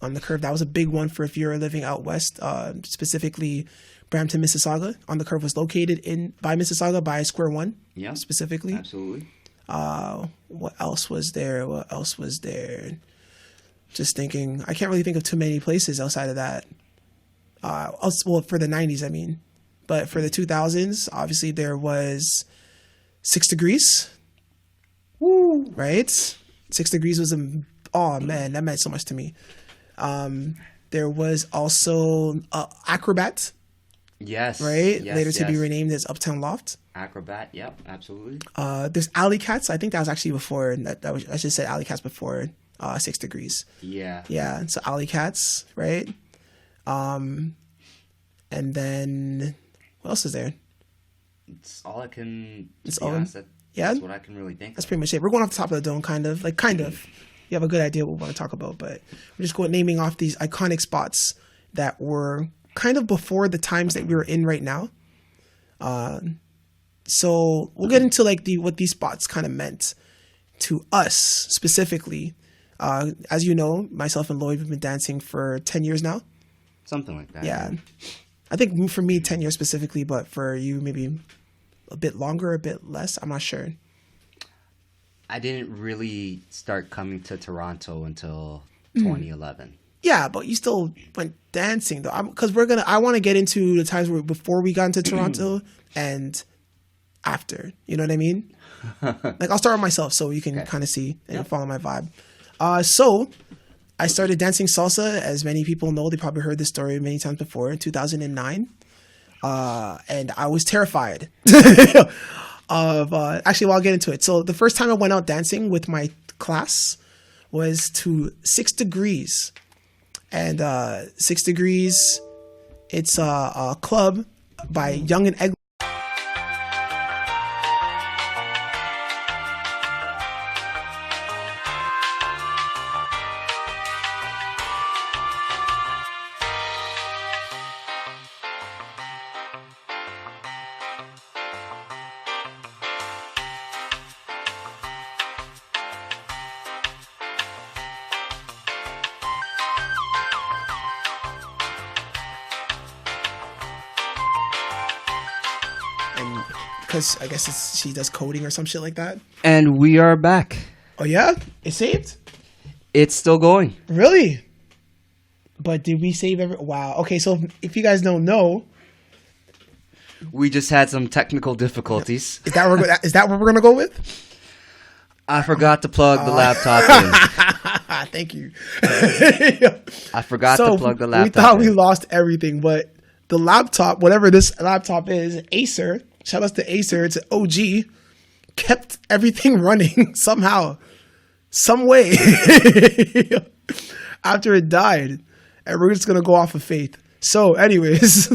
On the Curve, that was a big one for if you're living out west, specifically Brampton, Mississauga. On the Curve was located by Mississauga, by Square One, specifically. Absolutely. What else was there? Just thinking, I can't really think of too many places outside of that. Well, for the 90s, I mean. But for the 2000s, obviously there was 6 Degrees. Woo! Right? 6 Degrees was oh man, that meant so much to me. There was also Acrobat. Yes. Right? Later to be renamed as Uptown Loft. Acrobat, yep, absolutely. There's Alley Cats. I think that was actually before. I just said Alley Cats before 6 Degrees. Yeah. Yeah. So Alley Cats, right? And then what else is there? It's all I can. It's all. That's what I can really think. That's pretty much it. We're going off the top of the dome, kind of. You have a good idea what we want to talk about, but we're just naming off these iconic spots that were kind of before the times that we were in right now. So we'll get into what these spots kind of meant to us specifically. As you know, myself and Lloyd have been dancing for 10 years now. Something like that. Yeah. I think for me, 10 years specifically, but for you, maybe a bit longer, a bit less. I'm not sure. I didn't really start coming to Toronto until 2011. Yeah, but you still went dancing though, because I want to get into the times before we got into Toronto and after. You know what I mean? I'll start with myself so you can kind of see and follow my vibe. So I started dancing salsa, as many people know. They probably heard this story many times before, in 2009. And I was terrified of, actually, well, I'll get into it. So the first time I went out dancing with my class was to 6 Degrees. And 6 Degrees, it's a club by Young and Egg. Because I guess she does coding or some shit like that. And we are back. Oh, yeah? It's saved? It's still going. Really? But did we save Wow. Okay, so if you guys don't know... We just had some technical difficulties. Is that what we're going to go with? I forgot to plug the laptop in. Thank you. I forgot to plug the laptop in. We thought we lost everything, but the laptop, whatever this laptop is, Acer... Shout out to Acer, it's an OG, kept everything running somehow, some way, after it died. And we're just going to go off of faith. So anyways,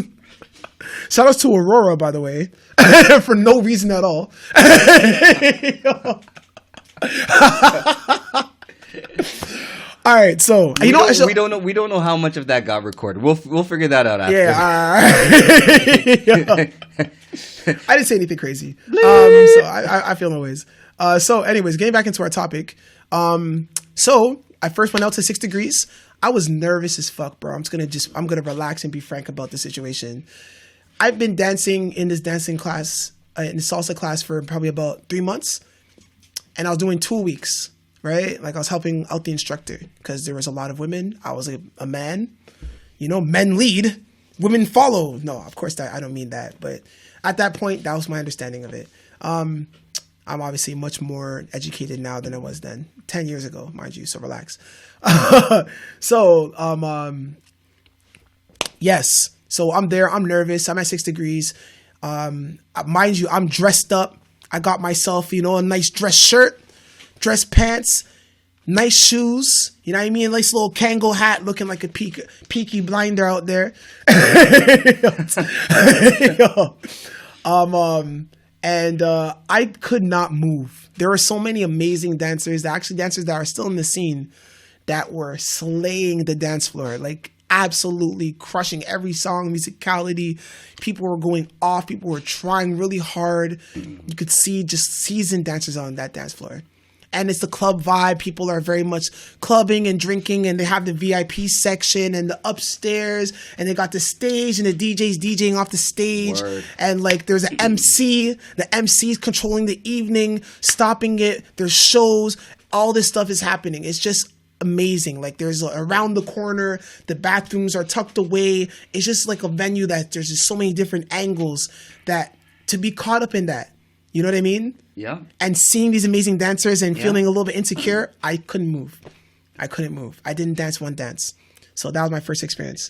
shout out to Aurora, by the way, for no reason at all. All right, so we don't know how much of that got recorded. We'll figure that out after. Yeah. I didn't say anything crazy. So I feel no ways. So anyways, getting back into our topic. So I first went out to 6 Degrees. I was nervous as fuck, bro. I'm gonna relax and be frank about the situation. I've been dancing in this dancing class, in the salsa class, for probably about 3 months, and I was doing 2 weeks. Right? I was helping out the instructor because there was a lot of women. I was a man, men lead, women follow. No, of course I don't mean that. But at that point, that was my understanding of it. I'm obviously much more educated now than I was then, 10 years ago, mind you. So relax. Yes. So I'm there. I'm nervous. I'm at 6 degrees. Mind you, I'm dressed up. I got myself, a nice dress shirt, dress pants, nice shoes. You know what I mean? Nice little Kangol hat, looking like a Peaky Blinder out there. And I could not move. There were so many amazing dancers that are still in the scene that were slaying the dance floor, like absolutely crushing every song, musicality. People were going off. People were trying really hard. You could see just seasoned dancers on that dance floor. And it's the club vibe. People are very much clubbing and drinking, and they have the VIP section and the upstairs, and they got the stage, and the DJ's DJing off the stage. Word. And like there's an MC. The MC's controlling the evening, stopping it. There's shows. All this stuff is happening. It's just amazing. Like there's around the corner, the bathrooms are tucked away. It's just like a venue that there's just so many different angles that to be caught up in that, you know what I mean? Yeah. And seeing these amazing dancers and feeling a little bit insecure, I couldn't move. I didn't dance one dance. So that was my first experience.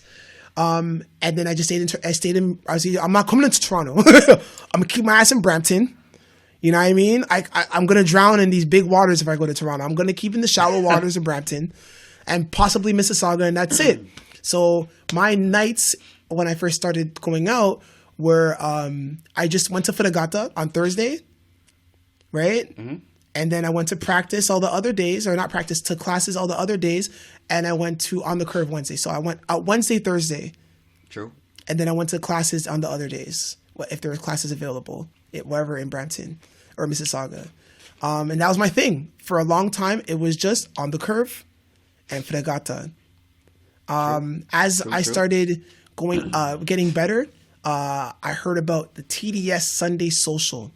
And then I just I'm not coming into Toronto. I'm gonna keep my ass in Brampton. You know what I mean? I'm going to drown in these big waters if I go to Toronto. I'm going to keep in the shallow waters of Brampton and possibly Mississauga, and that's it. So my nights when I first started going out were I just went to Furagata on Thursday, right? Mm-hmm. And then I went to practice all the other days, or not practice, to classes all the other days, and I went to On the Curve Wednesday. So I went out Wednesday, Thursday. True. And then I went to classes on the other days, if there were classes available. Wherever in Brampton or Mississauga. And that was my thing. For a long time, it was just On the Curve and Fregata. As I started getting better, I heard about the TDS Sunday Social,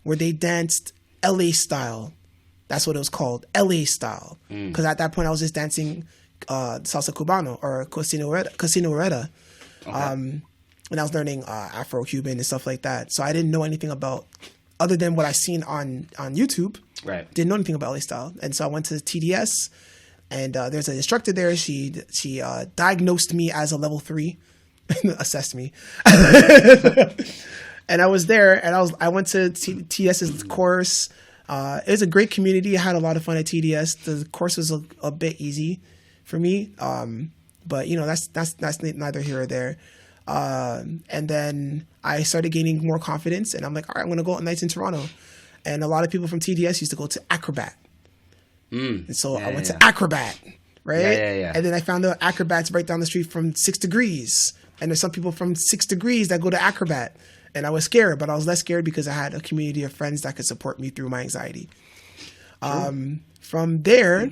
where they danced LA style. That's what it was called, LA style. Because at that point, I was just dancing salsa cubano or cocina herrera. Okay. And I was learning Afro-Cuban and stuff like that. So I didn't know anything about, other than what I seen on YouTube. Right. Didn't know anything about LA style. And so I went to TDS, and there's an instructor there. She diagnosed me as a level 3, assessed me. And I was there, and I went to TDS's course. It was a great community. I had a lot of fun at TDS. The course was a bit easy for me. But that's neither here or there. And then I started gaining more confidence, and I'm like, all right, I'm going to go on nights in Toronto. And a lot of people from TDS used to go to Acrobat. And so I went to Acrobat, right? Yeah. And then I found out Acrobat's right down the street from 6 Degrees. And there's some people from 6 Degrees that go to Acrobat. And I was scared, but I was less scared because I had a community of friends that could support me through my anxiety. From there,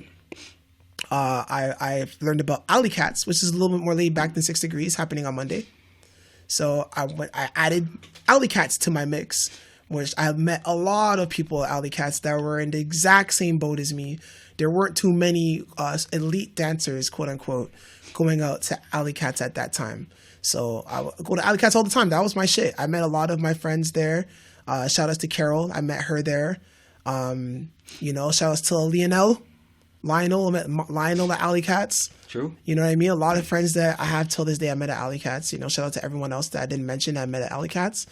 I learned about Alley Cats, which is a little bit more laid back than 6 Degrees, happening on Monday. So I added Alley Cats to my mix, which I met a lot of people at Alley Cats that were in the exact same boat as me. There weren't too many elite dancers, quote unquote, going out to Alley Cats at that time. So I would go to Alley Cats all the time. That was my shit. I met a lot of my friends there. Shout outs to Carol. I met her there. Shout outs to Lionel. I met Lionel at Alley Cats. True. You know what I mean? A lot of friends that I have till this day I met at Alley Cats. Shout out to everyone else that I didn't mention I met at Alley Cats.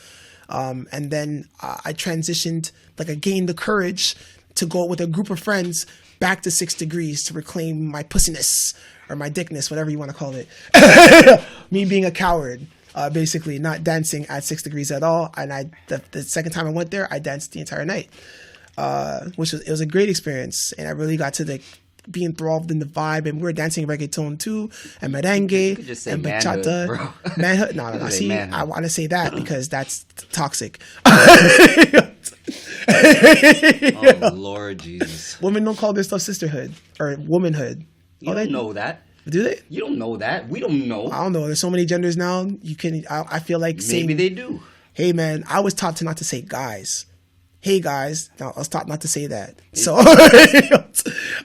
And then I transitioned, I gained the courage to go with a group of friends back to 6 Degrees to reclaim my pussiness or my dickness, whatever you want to call it. Me being a coward, basically not dancing at 6 Degrees at all. And the second time I went there, I danced the entire night, it was a great experience. And I really got to be enthralled in the vibe, and we were dancing reggaeton too, and merengue, and bachata. Manhood. No. See, manhood. I want to say that because that's toxic. Oh Lord Jesus! Women don't call their stuff sisterhood or womanhood. You don't know that. Do they? You don't know that. We don't know. I don't know. There's so many genders now. I feel like maybe they do. Hey man, I was taught to not to say guys. hey guys, now let's talk not to say that. So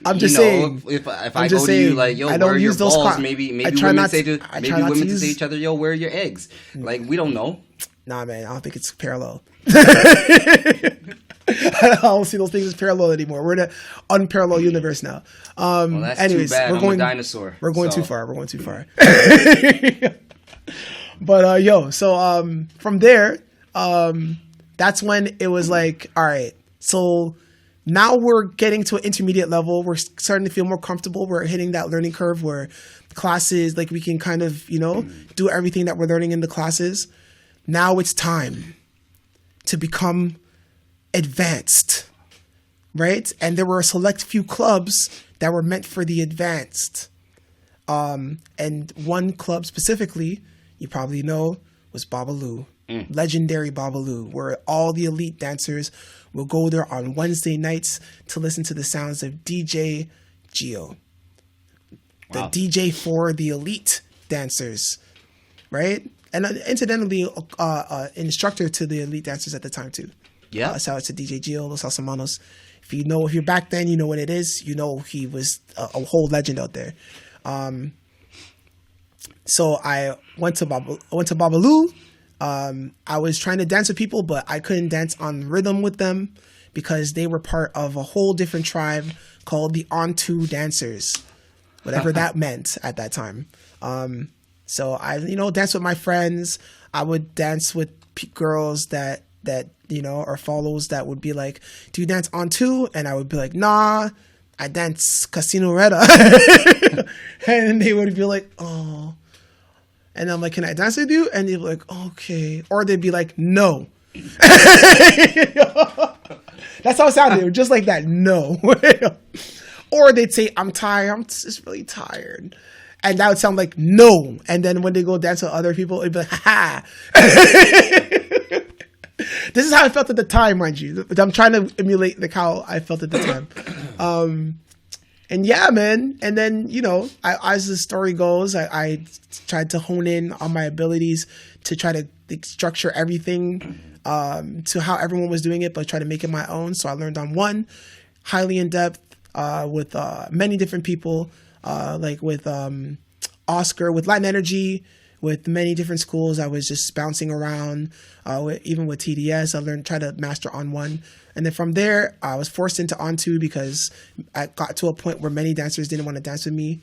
I'm just saying. If I go to you like, yo, where are your balls? Maybe women say to each other, yo, where are your eggs? Like, we don't know. Nah, man, I don't think it's parallel. I don't see those things as parallel anymore. We're in an unparalleled universe now. Well, that's anyways, too bad. I'm a dinosaur. We're going too far. But so from there, that's when it was like, all right, so now we're getting to an intermediate level. We're starting to feel more comfortable. We're hitting that learning curve where classes, like we can kind of, do everything that we're learning in the classes. Now it's time to become advanced, right? And there were a select few clubs that were meant for the advanced. And one club specifically, you probably know, was Babalu. Legendary Babalu, where all the elite dancers will go there on Wednesday nights to listen to the sounds of DJ Gio. The DJ for the elite dancers, right? And incidentally, an instructor to the elite dancers at the time too. Yeah. Shout out to DJ Gio, Los Alsamanos. If you're back then, you know what it is. You know he was a whole legend out there. So I went to Babalu. I was trying to dance with people, but I couldn't dance on rhythm with them because they were part of a whole different tribe called the On2 Dancers, whatever that meant at that time. So I, danced with my friends. I would dance with girls that or follows that would be like, do you dance On2? And I would be like, nah, I dance Casino Reda. And they would be like, oh. And I'm like, can I dance with you? And they'd be like, okay. Or they'd be like, no. That's how it sounded. Just like that, no. Or they'd say, I'm tired. I'm just really tired. And that would sound like no. And then when they go dance with other people, it'd be like, ha. This is how I felt at the time, mind you. I'm trying to emulate like how I felt at the time. And yeah, man. And then, as the story goes, I tried to hone in on my abilities to try to structure everything to how everyone was doing it, but try to make it my own. So I learned on one, highly in depth, with many different people, like with Oscar, with Latin Energy, with many different schools. I was just bouncing around, even with TDS. I try to master on one. And then from there, I was forced into On2 because I got to a point where many dancers didn't want to dance with me.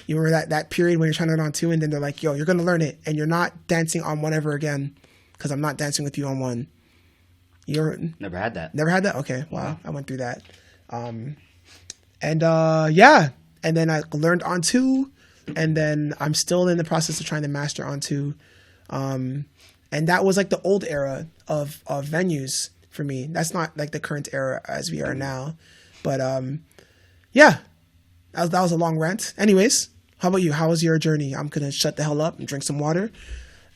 You remember that period when you're trying to learn On2 and then they're like, yo, you're going to learn it and you're not dancing on one ever again because I'm not dancing with you on one. Never had that. Never had that? Okay. Wow. I went through that. Yeah. And then I learned On2 and then I'm still in the process of trying to master On2. And that was like the old era of venues for me. That's not like the current era as we are now. But yeah, that was a long rant. Anyways, how about you? How was your journey? I'm going to shut the hell up and drink some water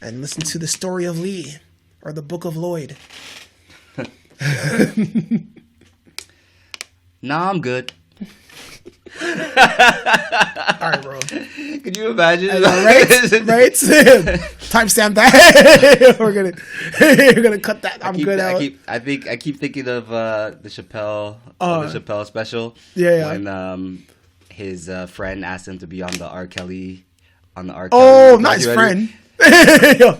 and listen to the story of Lee or the Book of Lloyd. Nah, I'm good. All right, bro. Could you imagine? Right? Timestamp that. We're gonna cut that. I keep thinking of the Chappelle special. Yeah. When his friend asked him to be on the R. Kelly. Oh, not his friend.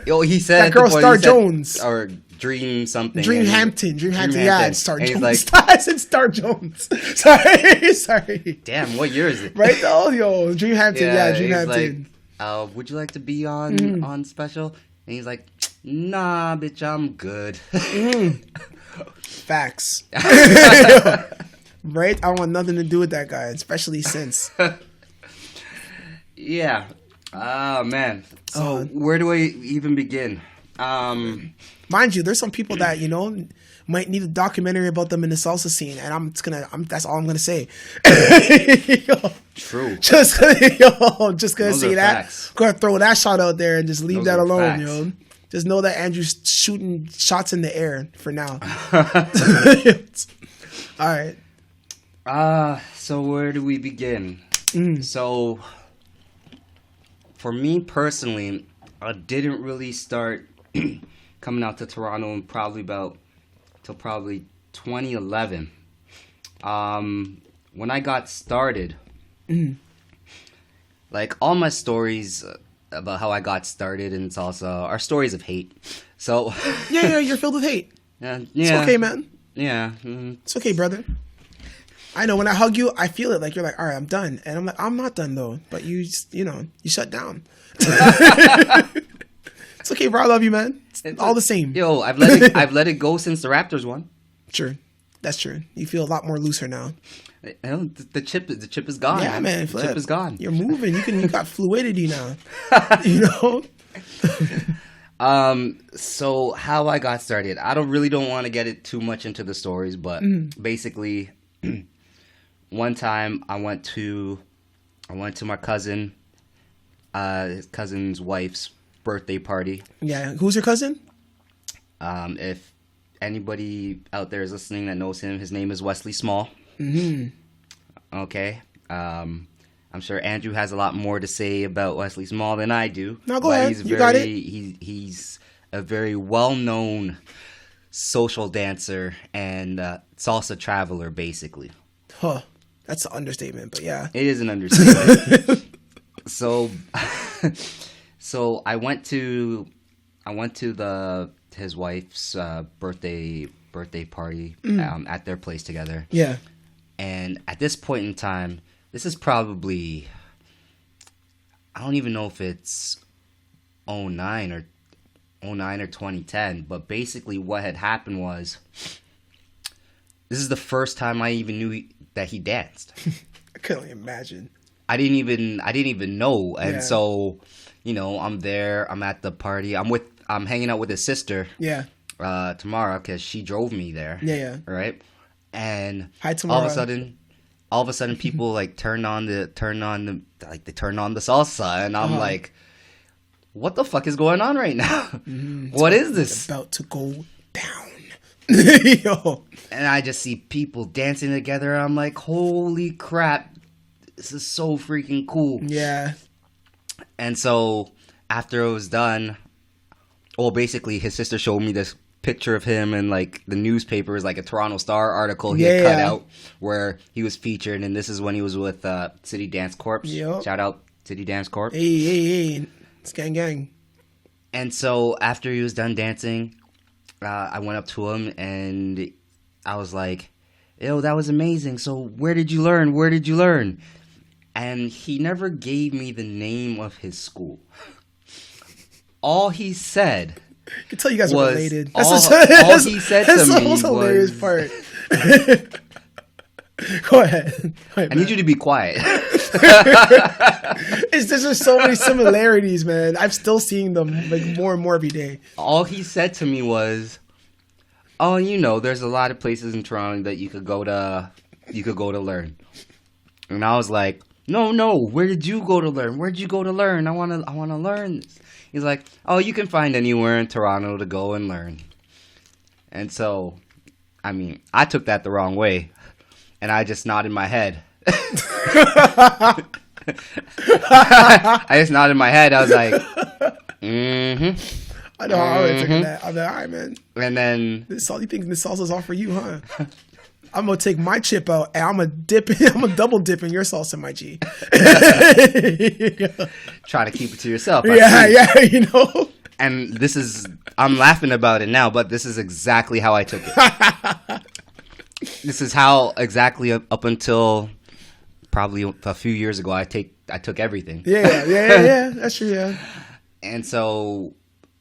Yo, he said that girl, Star Jones, or Dream something. Dream Hampton. Yeah, it's Star Jones. Like, I said Star Jones. Sorry. Damn, what year is it? Right? Oh, yo, Dream Hampton. Yeah, Dream Hampton. Like, would you like to be on special? And he's like, nah, bitch, I'm good. Facts. Right? I want nothing to do with that guy, especially since. Yeah. Oh, man. So where do I even begin? Mind you, there's some people that, might need a documentary about them in the salsa scene, and that's all I'm gonna say. True. Just gonna Those say that. Facts. Gonna throw that shot out there and just leave Those that alone, facts. Just know that Andrew's shooting shots in the air for now. All right. So where do we begin? So for me personally, I didn't really start coming out to Toronto till probably 2011. When I got started, like all my stories about how I got started in salsa are stories of hate. So yeah, you're filled with hate. Yeah, it's okay, man. Yeah, it's okay, brother. I know when I hug you, I feel it. Like you're like, all right, I'm done, and I'm like, I'm not done though. But you shut down. It's okay, bro. I love you, man. It's all the same. Yo, I've let it go since the Raptors won. True, that's true. You feel a lot more looser now. The chip is gone. Yeah, man. The chip is gone. You're moving. You got fluidity now. So how I got started, I don't want to get it too much into the stories, but basically, one time I went to my cousin, his cousin's wife's birthday party. Yeah, who's your cousin? If anybody out there is listening that knows him, his name is Wesley Small. Okay. I'm sure Andrew has a lot more to say about Wesley Small than I do. No, go ahead. You got it. He's a very well-known social dancer and salsa traveler, basically. Huh. That's an understatement, but yeah. It is an understatement. So I went to his wife's birthday party at their place together. Yeah. And at this point in time, this is probably, I don't even know if it's 09 or 2010, but basically what had happened was, this is the first time I even knew that he danced. I couldn't imagine. I didn't even know. And so, I'm there, I'm at the party, I'm hanging out with his sister. Yeah. Tamara, because she drove me there. Yeah. Right? And hi, Tamara. all of a sudden people like turn on the salsa, and I'm like, what the fuck is going on right now? What is this? It's about to go down. Yo. And I just see people dancing together. I'm like, holy crap, this is so freaking cool. Yeah. And so after it was done, basically his sister showed me this picture of him in like the newspapers, like a Toronto Star article he had cut out where he was featured, and this is when he was with City Dance Corps. Yep. Shout out City Dance Corps. Hey, it's gang. And so after he was done dancing, I went up to him and I was like, "Yo, that was amazing. So where did you learn? And he never gave me the name of his school. All he said, I can tell you guys are related. All he said to me was, hilarious part. Go ahead. I need you to be quiet. There's just so many similarities, man. I'm still seeing them like more and more every day. All he said to me was, "Oh, there's a lot of places in Toronto that you could go to learn." And I was like, "No, where did you go to learn? Where'd you go to learn? I want to learn this." He's like, "Oh, you can find anywhere in Toronto to go and learn." And so, I took that the wrong way, and I just nodded my head. I just nodded my head. I was like, I know how I would have taken that. I'm like, all right, man. And then you think this salsa's all for you, huh? I'm gonna take my chip out and I'm gonna double dip in your salsa, my G. Try to keep it to yourself. Yeah. And I'm laughing about it now, but this is exactly how I took it. This is how exactly up until probably a few years ago I took everything. Yeah. That's true. Yeah. And so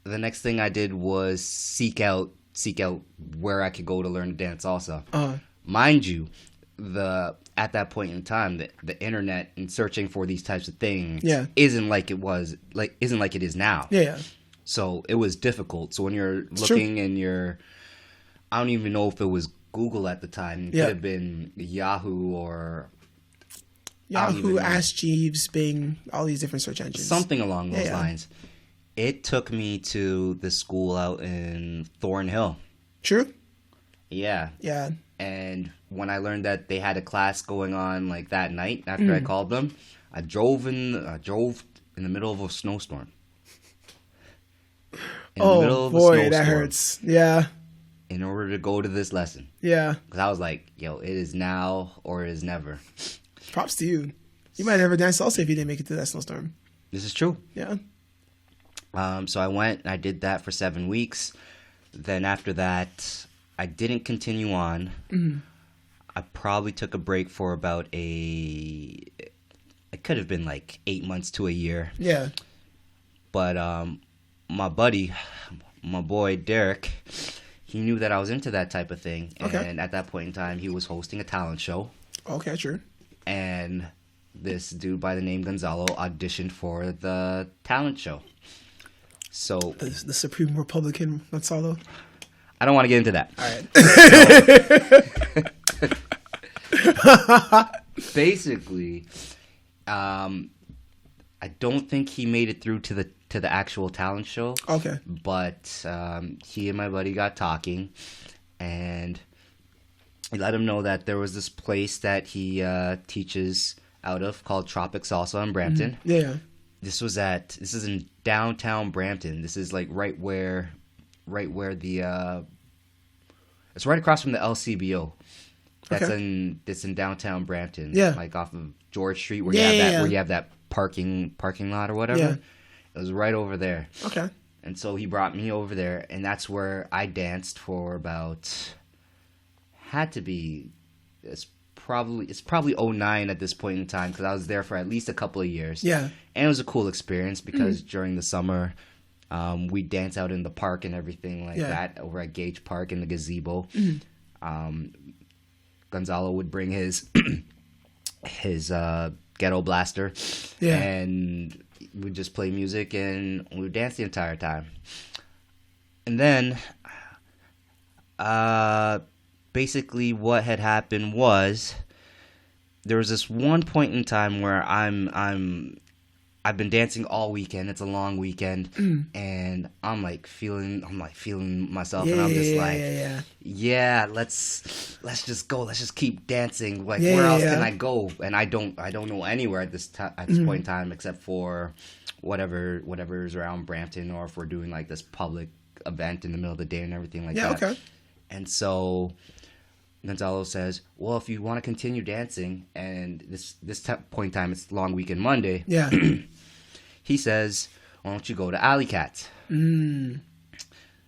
the next thing I did was seek out where I could go to learn to dance salsa. Mind you, at that point in time, the internet and searching for these types of things isn't like it is now. Yeah. So it was difficult. So when you're looking and I don't even know if it was Google at the time. It could have been Yahoo or Ask Jeeves, Bing, all these different search engines. Something along those lines. It took me to the school out in Thornhill. True. Yeah. Yeah. And when I learned that they had a class going on like that night after I called them, I drove in the middle of a snowstorm. That hurts. Yeah. in order to go to this lesson. Yeah. Because I was like, yo, it is now or it is never. Props to you. You might never dance salsa if you didn't make it to that snowstorm. This is true. Yeah. So I went and I did that for 7 weeks. Then after that, I didn't continue on. Mm-hmm. I probably took a break for about it could have been like 8 months to a year. Yeah. But my buddy, my boy Derek, he knew that I was into that type of thing. Okay. And at that point in time, he was hosting a talent show. Okay, true. And this dude by the name Gonzalo auditioned for the talent show. So The Supreme Republican Gonzalo. I don't want to get into that. All right. Basically, I don't think he made it through to the actual talent show. Okay. But he and my buddy got talking, and he let him know that there was this place that he teaches out of called Tropic Salsa in Brampton. Mm-hmm. Yeah. This is in downtown Brampton. This is like right where the it's right across from the LCBO. It's in downtown Brampton. Yeah. Like off of George Street where you have that parking lot or whatever. Yeah. It was right over there. Okay. And so he brought me over there, and that's where I danced for about it's probably 09 at this point in time, because I was there for at least a couple of years. Yeah. And it was a cool experience because during the summer, we dance out in the park and everything like that over at Gage Park in the gazebo. Gonzalo would bring his ghetto blaster, and we'd just play music and we would dance the entire time. And then, basically what had happened was there was this one point in time where I've been dancing all weekend. It's a long weekend, and I'm feeling myself, and I'm just let's just go. Let's just keep dancing. Like, where else can I go? And I don't know anywhere at this point in time except for whatever's around Brampton, or if we're doing like this public event in the middle of the day and everything like that. Okay. And so Gonzalo says, well, if you want to continue dancing, and this point in time, it's Long Weekend Monday. Yeah. He says, why don't you go to Alley Cats?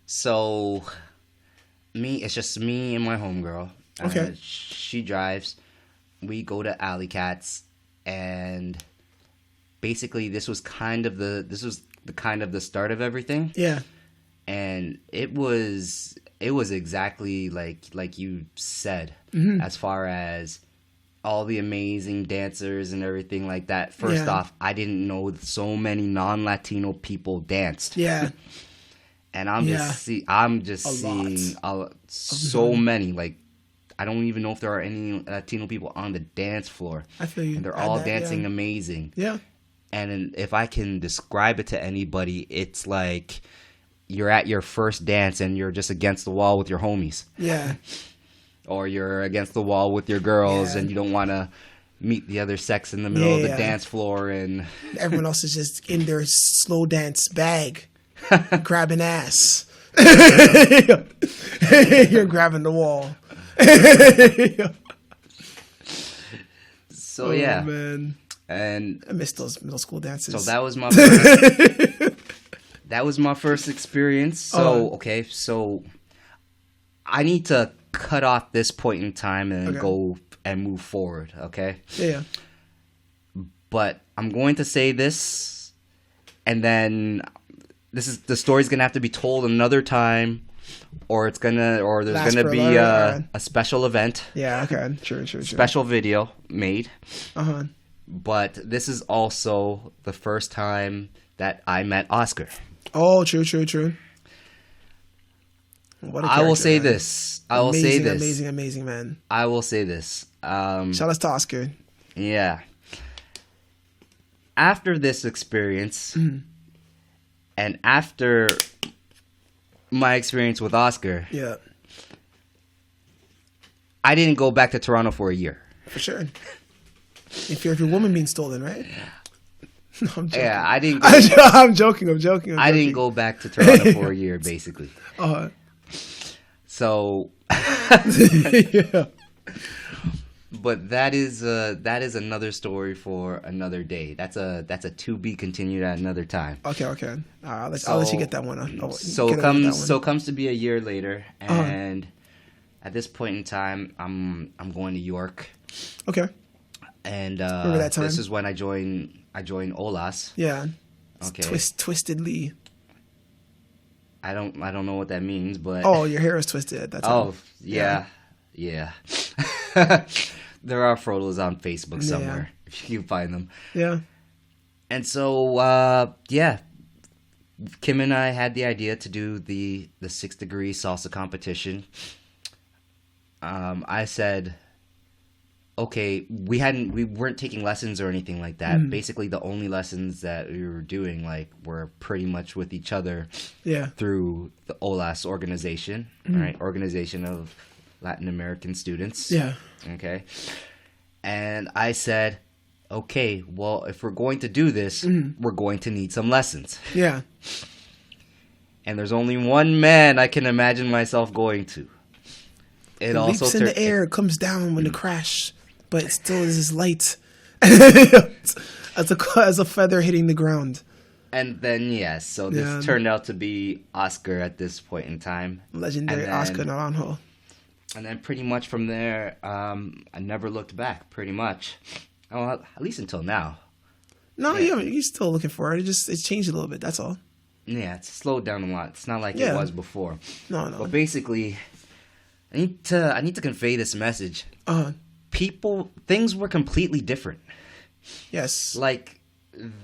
So it's just me and my homegirl. Okay. She drives. We go to Alley Cats, and basically this was the start of everything. Yeah. And it was exactly like you said, as far as all the amazing dancers and everything like that. First off, I didn't know so many non-Latino people danced. Yeah. And I'm just seeing so many. Like, I don't even know if there are any Latino people on the dance floor. I feel you. And they're all dancing amazing. Yeah. And if I can describe it to anybody, it's like you're at your first dance and you're just against the wall with your homies. Yeah. Or you're against the wall with your girls and you don't want to meet the other sex in the middle of the dance floor, and everyone else is just in their slow dance bag, grabbing ass. You're grabbing the wall. So yeah, man. And I miss those middle school dances. So that was my first, that was my first experience. So okay, so I need to cut off this point in time and go and move forward. Okay. Yeah. But I'm going to say this, and then the story's gonna have to be told another time, or there's gonna be a special event. Yeah. Okay. Sure. Special video made. Uh-huh. But this is also the first time that I met Oscar. Oh, true. I will say this. Amazing, man. I will say this. Shout out to Oscar. Yeah. After this experience, and after my experience with Oscar, I didn't go back to Toronto for a year. For sure. If your woman being stolen, right? No, I'm joking. Yeah, I didn't. I'm joking. I didn't go back to Toronto for a year, basically. So, Yeah. but that is another story for another day. That's a to be continued at another time. Okay. I'll let you get that one. So it comes to be a year later, and at this point in time, I'm going to York. Okay. And remember that time? This is when I joined Olas. Yeah. Okay. Twisted Lee. I don't know what that means, but oh, your hair is twisted at that time. Oh yeah. There are photos on Facebook somewhere if you can find them. Yeah. And so Kim and I had the idea to do the 6 Degree salsa competition. I said, okay, we weren't taking lessons or anything like that. Basically, the only lessons that we were doing were pretty much with each other. Yeah. Through the OLAS organization, right? Organization of Latin American Students. Yeah. Okay. And I said, okay, well, if we're going to do this, we're going to need some lessons. Yeah. And there's only one man I can imagine myself going to. It also leaps in the air, comes down when the crash, but it still is light as a feather hitting the ground. And then so this turned out to be Oscar at this point in time. Legendary Oscar Naranjo. And then pretty much from there, I never looked back. Pretty much, well, at least until now. No, you're still looking for it. It's changed a little bit. That's all. Yeah, it's slowed down a lot. It's not like it was before. No. But basically, I need to convey this message. Things were completely different. Yes. Like,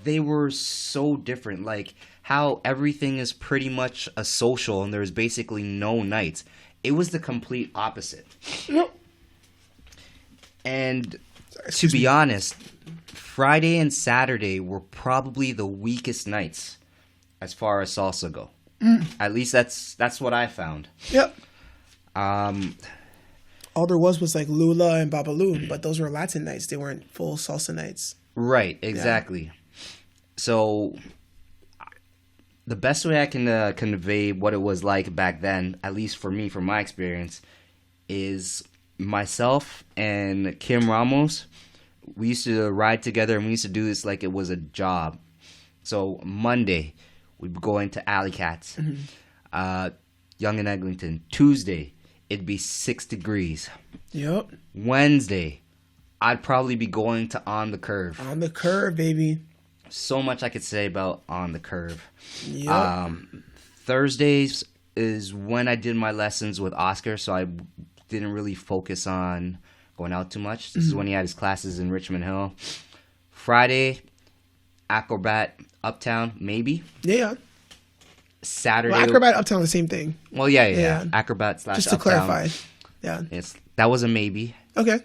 they were so different. Like, how everything is pretty much a social and there's basically no nights. It was the complete opposite. Nope. And to be honest, Friday and Saturday were probably the weakest nights as far as salsa go. At least that's what I found. Yep. All there was like Lula and Babalu, but those were Latin nights. They weren't full salsa nights. Right, exactly. Yeah. So the best way I can convey what it was like back then, at least for me, from my experience, is myself and Kim Ramos. We used to ride together and we used to do this like it was a job. So Monday, we'd go into Alley Cats. Young and Eglinton. Tuesday, it'd be 6 Degrees. Yep. Wednesday, I'd probably be going to On the Curve. On the Curve, baby. So much I could say about On the Curve. Yep. Thursdays is when I did my lessons with Oscar, so I didn't really focus on going out too much. This is when he had his classes in Richmond Hill. Friday, Acrobat Uptown, maybe. Yeah. Saturday. Well, Acrobat Uptown, the same thing. Well, yeah. Acrobat / Just to Uptown. clarify. Yeah. That was a maybe. Okay.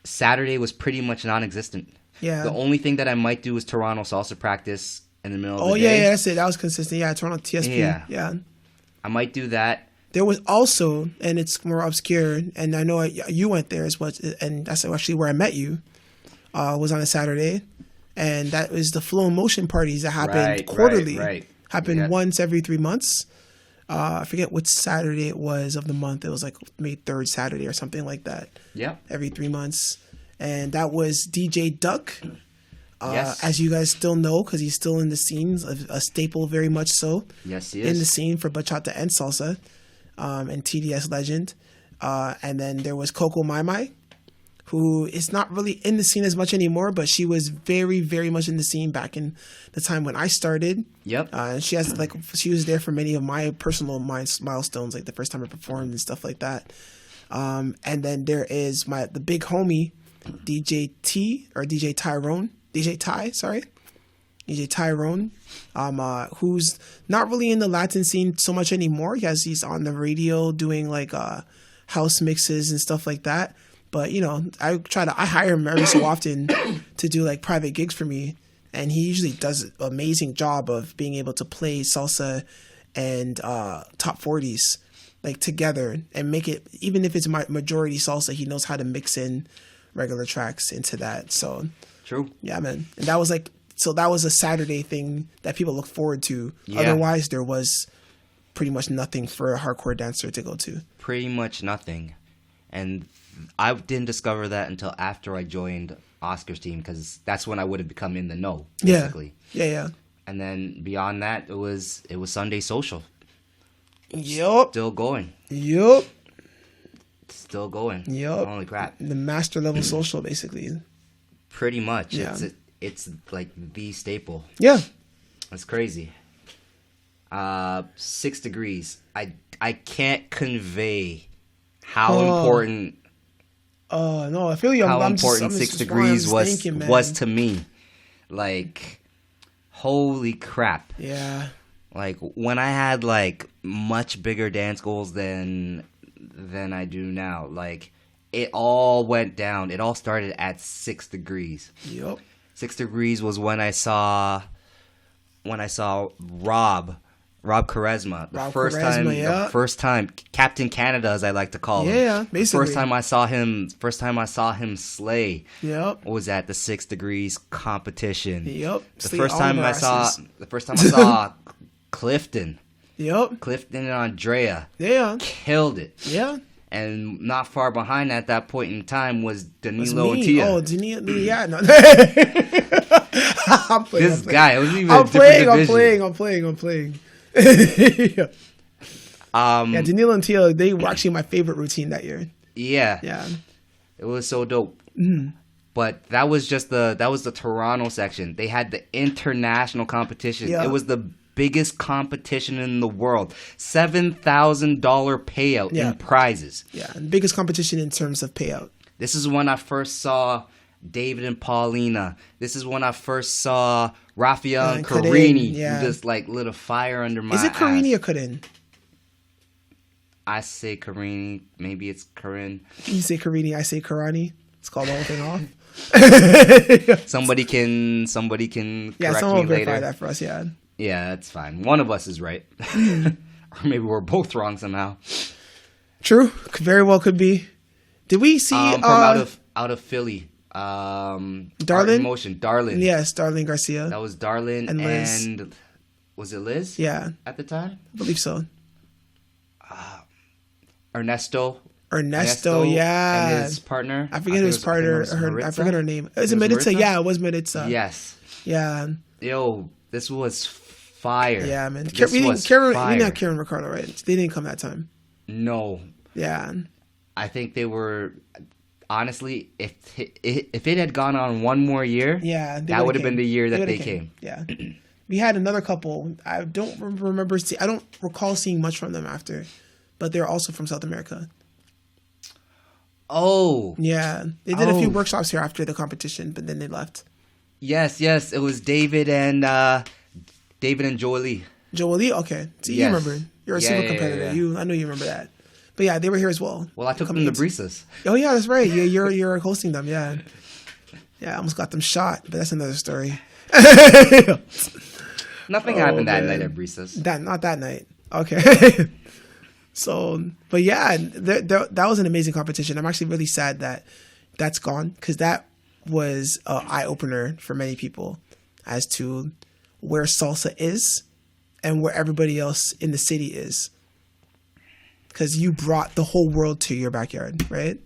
Saturday was pretty much non-existent. Yeah. The only thing that I might do is Toronto salsa practice in the middle of the day. Oh, yeah, that's it. That was consistent. Yeah, Toronto TSP. Yeah. I might do that. There was also, and it's more obscure, and I know you went there as well, and that's actually where I met you, was on a Saturday. And that was the Flow in Motion parties that happened quarterly. Right. Happened once every 3 months. I forget which Saturday it was of the month. It was like May 3rd Saturday or something like that. Yeah. Every 3 months. And that was DJ Duck. Yes. As you guys still know, because he's still in the scene, a staple very much so. Yes, he is. In the scene for bachata and salsa, and TDS legend. And then there was Coco Mai Mai, who is not really in the scene as much anymore, but she was very, very much in the scene back in the time when I started. Yep. And she was there for many of my personal milestones, like the first time I performed and stuff like that. And then there is the big homie, DJ Tyrone, who's not really in the Latin scene so much anymore. He's on the radio doing like house mixes and stuff like that. But I hire him every so often to do like private gigs for me, and he usually does an amazing job of being able to play salsa and top 40s like together and make it, even if it's majority salsa, he knows how to mix in regular tracks into that. So true. Yeah, man. And that was that was a Saturday thing that people look forward to. Yeah. Otherwise, there was pretty much nothing for a hardcore dancer to go to. Pretty much nothing. And I didn't discover that until after I joined Oscar's team, because that's when I would have become in the know, basically. Yeah. And then beyond that, it was Sunday Social. Yup. Still going. Yup. Still going. Yup. Holy crap. The master level social, basically. Pretty much. Yeah. It's like the staple. Yeah. That's crazy. 6 degrees. I can't convey how important no, I feel you. how I'm important just, 6 just degrees thinking, was to me. Like, holy crap. Yeah. Like, when I had like much bigger dance goals than I do now, like, it all went down. It all started at 6 degrees. Yup. 6 degrees was when I saw Rob Charisma. The first time Captain Canada, as I like to call him. Yeah, basically. First time I saw him slay. Yep. Was at the 6 degrees competition. Yep. The first time I saw Clifton. Yep. Clifton and Andrea. Yeah. Killed it. Yeah. And not far behind at that point in time was Danilo and Tia. Oh, Danilo, yeah. No. I'm playing. This guy, it wasn't even a different division. I'm playing. Yeah, Danilo and Tia, they were actually my favorite routine that year. Yeah. Yeah. It was so dope. Mm-hmm. But that was the Toronto section. They had the international competition. Yeah. It was the biggest competition in the world. $7,000 payout in prizes. Yeah, and biggest competition in terms of payout. This is when I first saw David and Paulina. This is when I first saw Rafael and Karini, who just like lit a fire under my ass. Is it Karini or Karin? I say Karini. Maybe it's Karin. You say Karini, I say Karani. Let's call the whole thing off. Somebody can correct me someone will verify later. that for us. Yeah, that's fine. One of us is right. Or maybe we're both wrong somehow. True. Very well could be. Did we see from out of Philly? Darlin? Emotion. Darlin. Yes, Darlin Garcia. That was Darlin and Liz. And was it Liz? Yeah. At the time? I believe so. Ernesto, yeah. And his partner. I forget his partner. I forget her name. Is it Maritza? Yeah, it was Maritza. Yes. Yeah. Yo, this was fire. Yeah, man. We didn't have Karen Ricardo, right? They didn't come that time. No. Yeah. I think they were. Honestly, if it had gone on one more year, that would have been the year that they came. Yeah. We had another couple. I don't remember. I don't recall seeing much from them after, but they're also from South America. Oh. Yeah. They did a few workshops here after the competition, but then they left. Yes. It was David and Jolie. Jolie? Okay. See, you remember. You're a super competitor. Yeah. I know you remember that. But yeah, they were here as well. Well, I took them to Brisas. Oh yeah, that's right. You're hosting them. Yeah. Yeah, I almost got them shot, but that's another story. Nothing happened that night at Brisas. Not that night. Okay. So, but yeah, that was an amazing competition. I'm actually really sad that that's gone, because that was an eye opener for many people as to where salsa is and where everybody else in the city is. Because you brought the whole world to your backyard, right?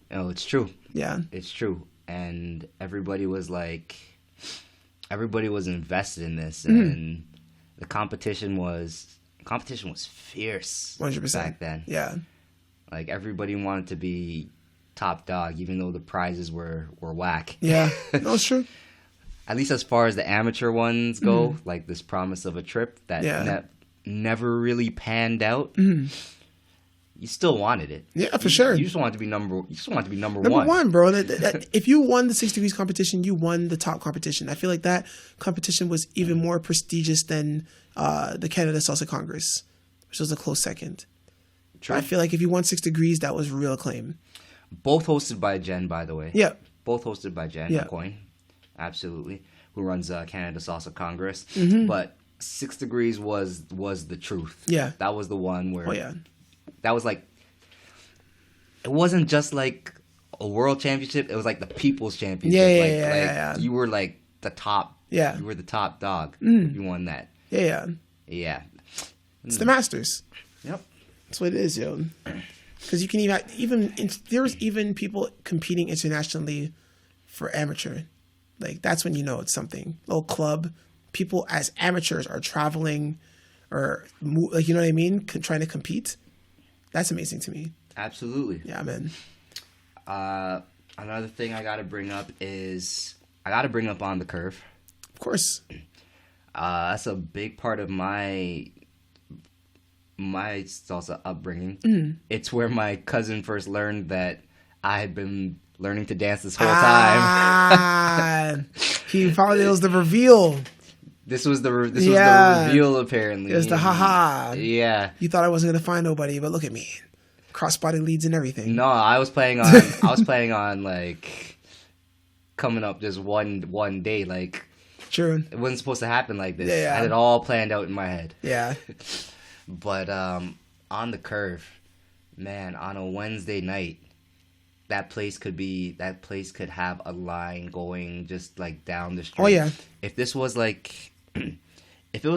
Oh, it's true. Yeah. It's true. And everybody was invested in this. And the competition was fierce 100%. back then. Yeah. Like, everybody wanted to be top dog, even though the prizes were whack. Yeah. No, it's true. At least as far as the amateur ones go, like this promise of a trip that never really panned out. You still wanted it. Yeah, for sure. You just wanted to be number one. Number one, bro. If you won the 6 degrees competition, you won the top competition. I feel like that competition was even more prestigious than the Canada Salsa Congress, which was a close second. True. I feel like if you won 6 degrees, that was real acclaim. Both hosted by Jen, by the way. Yeah. Both hosted by Jen McCoy. Absolutely. Who runs Canada Salsa Congress. But 6 degrees was the truth. Yeah. That was the one where... Oh, yeah. That was like... It wasn't just like a world championship. It was like the people's championship. Yeah. You were like the top... Yeah. You were the top dog. You won that. Yeah. Yeah. It's the Masters. Yep. That's what it is, yo. Because you can there's even people competing internationally for amateur. Like, that's when you know it's something. Little club. People as amateurs are traveling or, like, you know what I mean? Trying to compete. That's amazing to me. Absolutely. Yeah, man. Another thing I got to bring up is I got to bring up On the Curve. Of course. That's a big part of my salsa upbringing. It's where my cousin first learned that I had been learning to dance this whole time. He probably, it was the reveal. This was the reveal, apparently. It was the haha. Yeah. You thought I wasn't going to find nobody, but look at me. Cross-body leads and everything. No, I was playing on like coming up just one day. Like, true. It wasn't supposed to happen like this. Yeah. I had it all planned out in my head. Yeah. But On the Curve, man, on a Wednesday night, that place could have a line going just like down the street. Oh yeah. If it was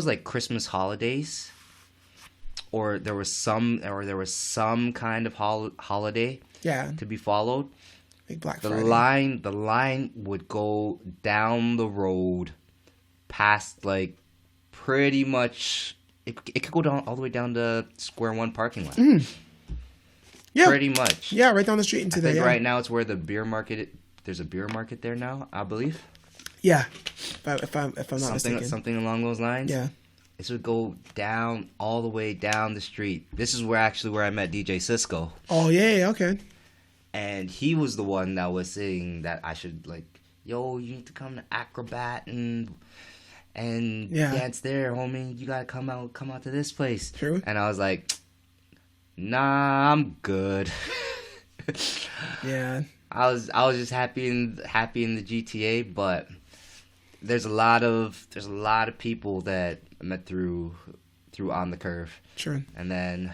like Christmas holidays, or there was some kind of holiday to be followed, like Black Friday. The line would go down the road past, like, pretty much it could go down all the way down to Square One parking lot. Yeah, pretty much. Yeah, right down the street into there. I think right now it's where the beer market. There's a beer market there now, I believe. Yeah, if I'm not mistaken. Something along those lines. Yeah. This would go down all the way down the street. This is where I met DJ Cisco. Oh yeah, okay. And he was the one that was saying that I should, like, yo, you need to come to Acrobat and dance there, homie. You gotta come out to this place. True. And I was like, nah, I'm good. Yeah. I was just happy in the GTA, but there's a lot of people that I met through On the Curve. Sure. And then,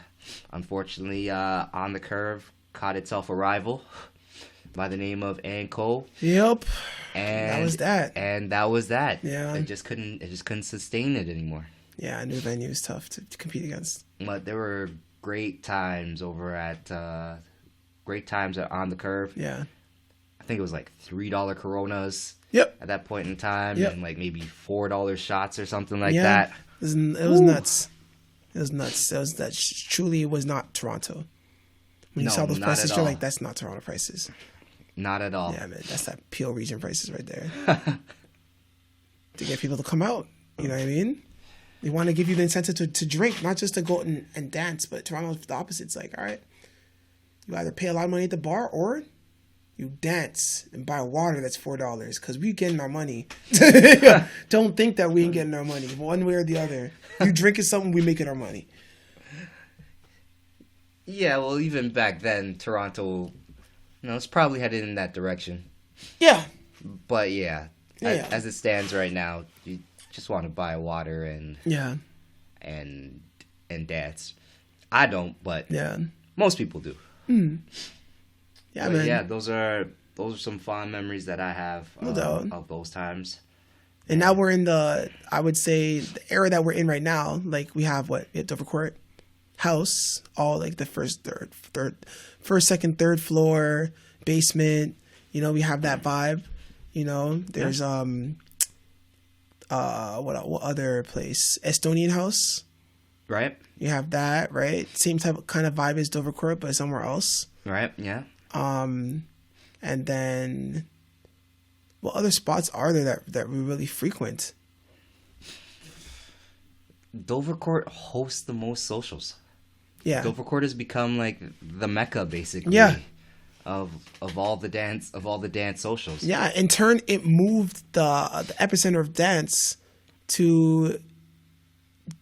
unfortunately, On the Curve caught itself a rival by the name of Anco. Yep. And that was that. And that was that. Yeah. It just couldn't sustain it anymore. Yeah, a new venue is tough to compete against. But there were great times at On the Curve. Yeah. I think it was like $3 Coronas. Yep. At that point in time, yep. And like maybe $4 shots or something like that. It was nuts. It was nuts. That truly was not Toronto. When you saw those prices, you're like, that's not Toronto prices. Not at all. Yeah, man, that's that Peel region prices right there. To get people to come out, you know what I mean? They want to give you the incentive to drink, not just to go and dance. But Toronto's the opposite. It's like, all right, you either pay a lot of money at the bar or you dance and buy water that's $4 because we getting our money. Don't think that we ain't getting our money one way or the other. You drinking something, we making our money. Yeah, well, even back then, Toronto, it's probably headed in that direction. Yeah. But as it stands right now, you just want to buy water and dance. I don't, but most people do. Mm. Yeah, but man. Yeah, those are some fond memories that I have of those times. And now we're in I would say, the era that we're in right now. Like, we have Dovercourt House, all like the first, second, third floor, basement. We have that vibe. There's what other place? Estonian House. Right. You have that, right? Same kind of vibe as Dovercourt, but somewhere else. Right. Yeah. And then, what other spots are there that we really frequent? Dovercourt hosts the most socials. Yeah. Dovercourt has become like the mecca, basically. Yeah. Of all the dance socials. Yeah. In turn, it moved the epicenter of dance to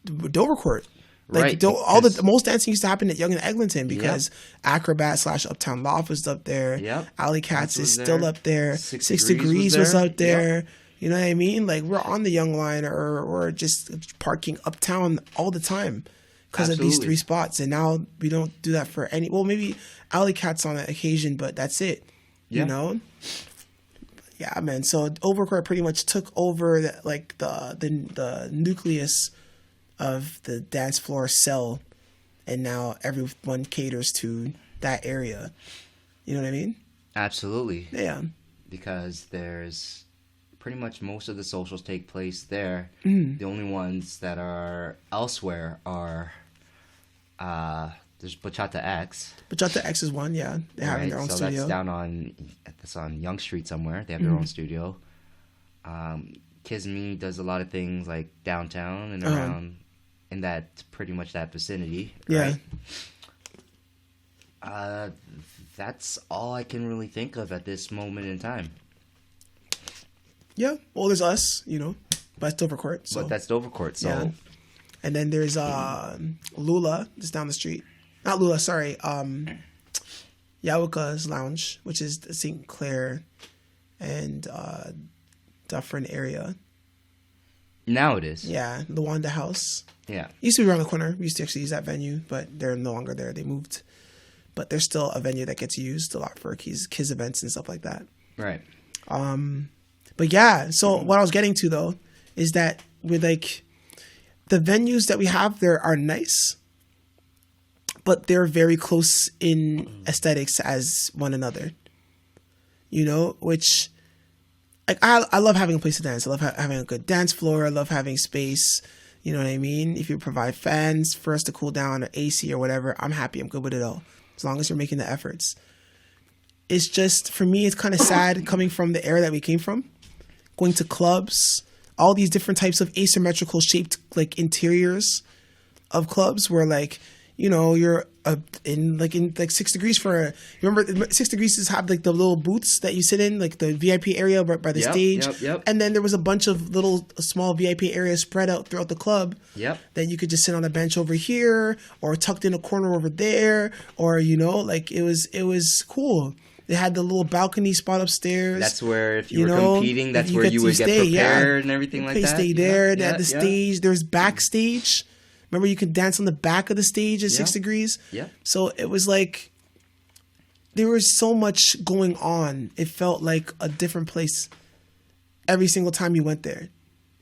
Dovercourt. Like, right. Most dancing used to happen at Yonge and Eglinton because Acrobat / Uptown Loft was up there. Yep. Alley Cats is still up there. 6 Degrees was up there. Yep. You know what I mean? Like, we're on the Yonge line or just parking uptown all the time because of these 3 spots. And now we don't do that for any. Well, maybe Alley Cats on an occasion, but that's it. Yeah, man. So Dovercourt pretty much took over the nucleus of the dance floor sell, and now everyone caters to that area. You know what I mean? Absolutely. Yeah. Because there's pretty much most of the socials take place there. Mm. The only ones that are elsewhere are there's Bachata X. Bachata X is one, yeah. They have their own so studio. that's on Young Street somewhere. They have their own studio. Kisme does a lot of things like downtown and around in that pretty much that vicinity. Yeah. Right? That's all I can really think of at this moment in time. Yeah. Well, there's us, you know, but that's Dovercourt. So. But that's Dovercourt, so. Yeah. And then there's Lula, just down the street. Not Lula, sorry. Yawaka's Lounge, which is the St. Clair and Dufferin area. Now it is. Yeah, the Wanda House. Yeah. Used to be around the corner. We used to actually use that venue, but they're no longer there. They moved. But there's still a venue that gets used a lot for kids events and stuff like that. Right. But yeah, so what I was getting to though is that with like the venues that we have there are nice, but they're very close in aesthetics as one another. You know, which like I love having a place to dance. I love having a good dance floor. I love having space. You know what I mean? If you provide fans for us to cool down or AC or whatever, I'm happy. I'm good with it all. As long as you're making the efforts. It's just, for me, it's kind of sad coming from the era that we came from. Going to clubs, all these different types of asymmetrical shaped like interiors of clubs where like, you know, you're in 6 Degrees you remember 6 Degrees have like the little booths that you sit in, like the VIP area right by the stage. Yep. And then there was a bunch of little small VIP areas spread out throughout the club. Yep. That you could just sit on a bench over here or tucked in a corner over there, or, you know, like it was cool. They had the little balcony spot upstairs. That's where if you were competing, that's where you would get prepared and everything like that. Stay there. They had the stage. There's backstage. Remember, you could dance on the back of the stage at 6 Degrees? Yeah. So it was like, there was so much going on. It felt like a different place every single time you went there.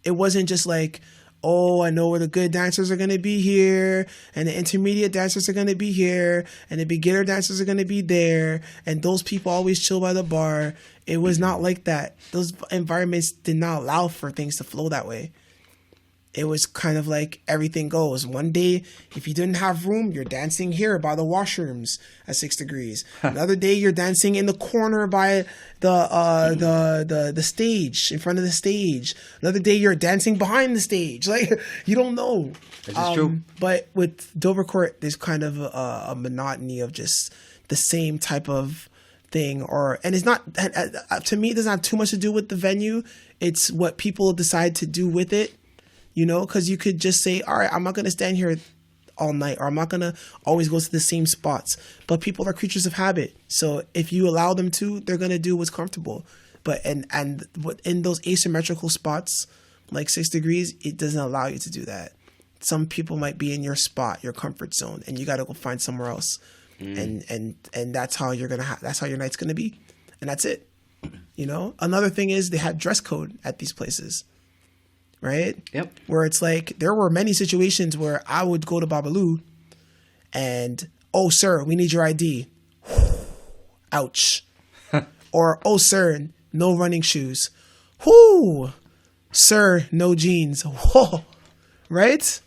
It wasn't just like, oh, I know where the good dancers are going to be here, and the intermediate dancers are going to be here, and the beginner dancers are going to be there, and those people always chill by the bar. It was not like that. Those environments did not allow for things to flow that way. It was kind of like everything goes. One day, if you didn't have room, you're dancing here by the washrooms at 6 Degrees. Another day, you're dancing in the corner by the stage, in front of the stage. Another day, you're dancing behind the stage. Like, you don't know. This is true. But with Dovercourt, there's kind of a monotony of just the same type of thing. And it's not, to me, it doesn't have too much to do with the venue. It's what people decide to do with it. You know, because you could just say, all right, I'm not going to stand here all night, or I'm not going to always go to the same spots. But people are creatures of habit. So if you allow them to, they're going to do what's comfortable. But and in those asymmetrical spots, like 6 Degrees, it doesn't allow you to do that. Some people might be in your spot, your comfort zone, and you got to go find somewhere else. And that's how that's how your night's going to be. And that's it. You know, another thing is they had dress code at these places. Right? Yep. Where it's like, there were many situations where I would go to Babalu and, oh, sir, we need your ID. Ouch. Or, oh, sir, no running shoes. Whoo. Sir, no jeans. Whoa. Right?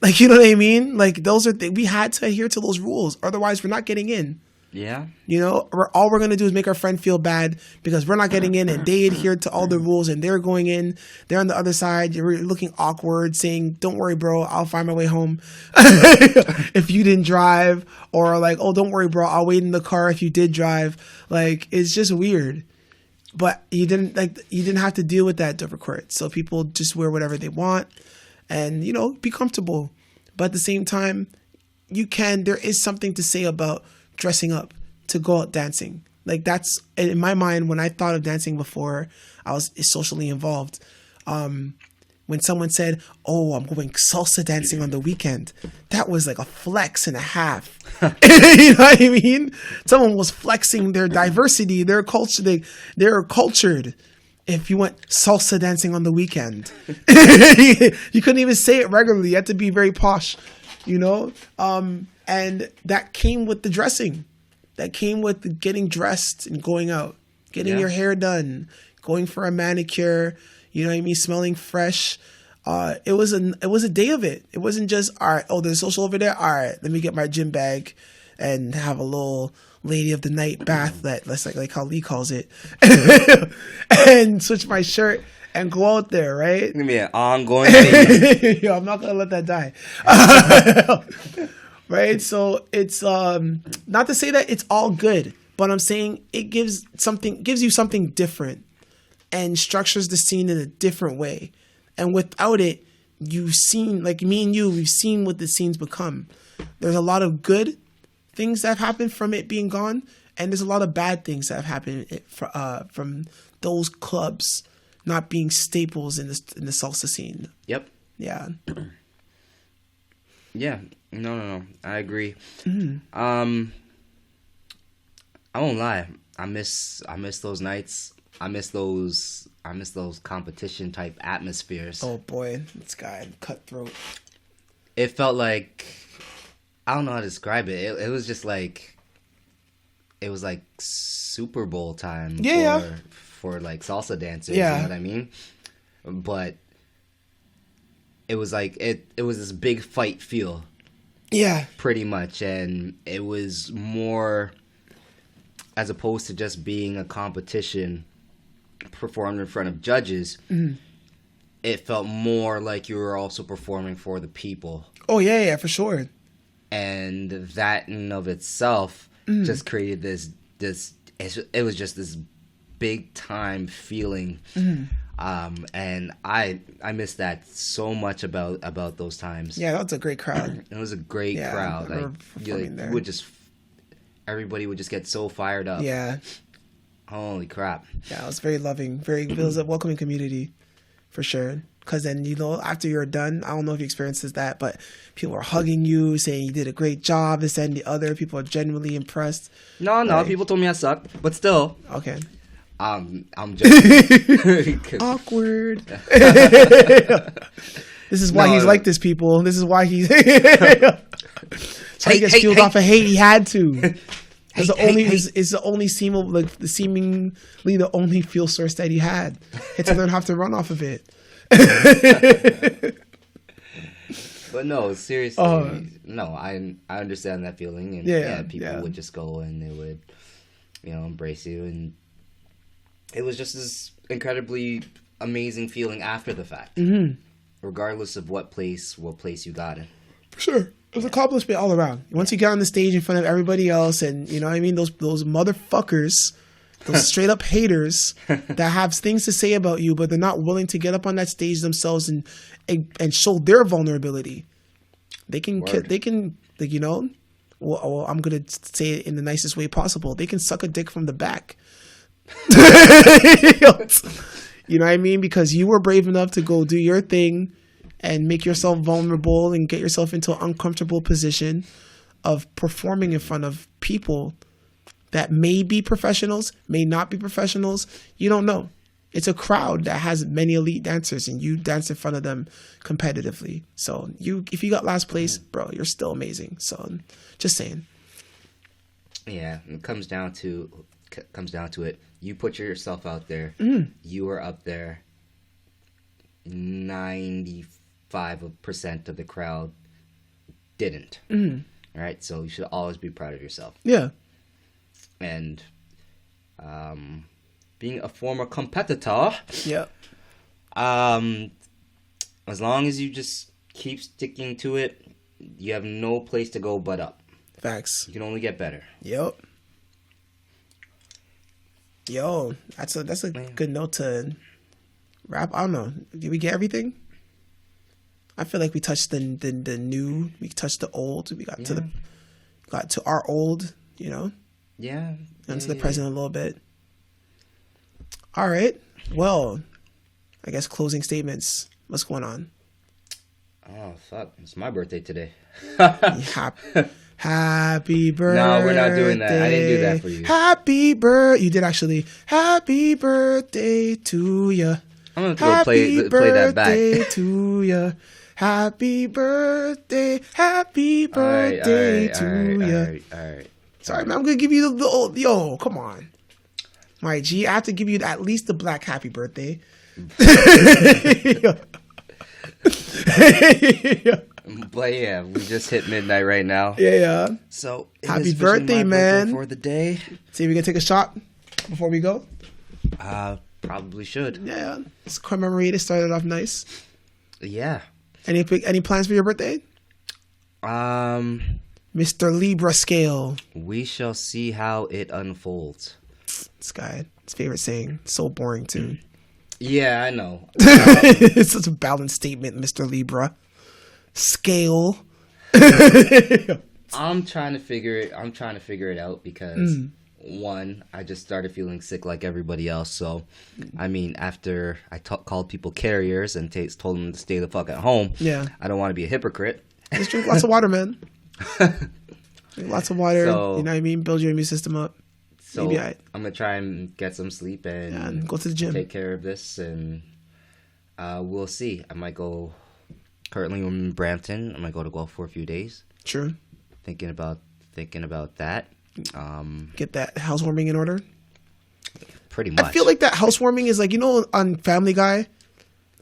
Like, you know what I mean? Like, those are we had to adhere to those rules. Otherwise, we're not getting in. Yeah. You know, all we're going to do is make our friend feel bad because we're not getting in, and they adhered to all the rules and they're going in. They're on the other side. You're looking awkward, saying, don't worry, bro, I'll find my way home if you didn't drive. Or like, oh, don't worry, bro, I'll wait in the car if you did drive. Like, it's just weird. But you didn't have to deal with that, Dovercourt. So people just wear whatever they want and, you know, be comfortable. But at the same time, there is something to say about dressing up to go out dancing. Like, that's, in my mind, when I thought of dancing before I was socially involved, when someone said, oh, I'm going salsa dancing on the weekend, that was like a flex and a half. You know what I mean? Someone was flexing their diversity, their culture, they're cultured. if you went salsa dancing on the weekend. You couldn't even say it regularly. You had to be very posh, you know? And that came with the dressing. That came with the getting dressed and going out, getting your hair done, going for a manicure, you know what I mean? Smelling fresh. It was a day of it. It wasn't just, all right, oh, there's social over there. All right, let me get my gym bag and have a little lady of the night bath, that's like how Lee calls it, and switch my shirt and go out there, right? It's gonna be an ongoing thing. Yo, I'm not gonna let that die. Right? So it's not to say that it's all good, but I'm saying it gives you something different and structures the scene in a different way. And without it, you've seen, like me and you, we've seen what the scene's become. There's a lot of good things that have happened from it being gone, and there's a lot of bad things that have happened from those clubs not being staples in the salsa scene. Yep. Yeah. Yeah. No. I agree. Mm-hmm. I won't lie. I miss those nights. I miss those competition type atmospheres. Oh boy, this guy cutthroat. It felt like, I don't know how to describe it. It was just like, it was like Super Bowl time for like salsa dancers. Yeah. You know what I mean? But it was like it was this big fight feel. Yeah. Pretty much, and it was more, as opposed to just being a competition performed in front of judges, it felt more like you were also performing for the people. Oh yeah, for sure. And that in of itself just created this it was just this big time feeling. And I miss that so much about those times. Yeah, that was a great crowd. It was a great crowd. Everybody would just get so fired up. Yeah. Holy crap. Yeah, it was very loving. It was a welcoming community, for sure. Because then, you know, after you're done, I don't know if you experienced that, but people are hugging you, saying you did a great job, this and the other. People are genuinely impressed. No, people told me I sucked, but still. Okay. I'm joking. Awkward. This is why he's like this, people. This is why he's... So he gets fueled off of hate. He had to. It's the only seemingly the only fuel source that he had. He had to learn how to run off of it. But no, seriously, no, I understand that feeling, and people would just go and they would, you know, embrace you, and it was just this incredibly amazing feeling after the fact, regardless of what place you got in. For sure. It was an accomplishment all around. Once you get on the stage in front of everybody else, and you know what I mean, those motherfuckers, those straight up haters that have things to say about you, but they're not willing to get up on that stage themselves and show their vulnerability. They can like, you know, well, I'm gonna say it in the nicest way possible. They can suck a dick from the back. You know what I mean? Because you were brave enough to go do your thing and make yourself vulnerable and get yourself into an uncomfortable position of performing in front of people that may be professionals, may not be professionals. You don't know. It's a crowd that has many elite dancers, and you dance in front of them competitively. So if you got last place, bro, you're still amazing. So just saying. Yeah, it comes down to it. You put yourself out there. You were up there. 95% of the crowd didn't. All right, so you should always be proud of yourself. Yeah. And being a former competitor, as long as you just keep sticking to it, you have no place to go but up. Facts. You can only get better. Yep. Yo, that's a good note to wrap. I don't know. Did we get everything? I feel like we touched the new. We touched the old. We got to our old. You know. Yeah. And to the present a little bit. All right. Well, I guess closing statements. What's going on? Oh fuck! It's my birthday today. Happy birthday. No, we're not doing that. I didn't do that for you. Happy birthday. You did actually. Happy birthday to ya. I'm going to go play that back. Happy birthday to ya. Happy birthday. Happy birthday to ya. All right. Sorry, man. I'm going to give you the old. Yo, come on. All right, G. I have to give you at least the black happy birthday. But yeah, we just hit midnight right now. Yeah. So happy birthday, man! For the day. See if we can take a shot before we go. Probably should. Yeah, let's commemorate it. Started off nice. Yeah. Any plans for your birthday? Mr. Libra scale. We shall see how it unfolds. This guy, his favorite saying. So boring too. Yeah, I know. It's such a balanced statement, Mr. Libra. Scale. I'm trying to figure it out because one, I just started feeling sick like everybody else. So, I mean, after I called people carriers and told them to stay the fuck at home. Yeah. I don't want to be a hypocrite. Just drink lots of water, man. Drink lots of water. So, you know what I mean? Build your immune system up. So I'm gonna try and get some sleep and go to the gym. Take care of this, and we'll see. I might go. Currently, I'm in Brampton. I might go to golf for a few days. True. Thinking about that. Get that housewarming in order. Pretty much. I feel like that housewarming is like, you know, on Family Guy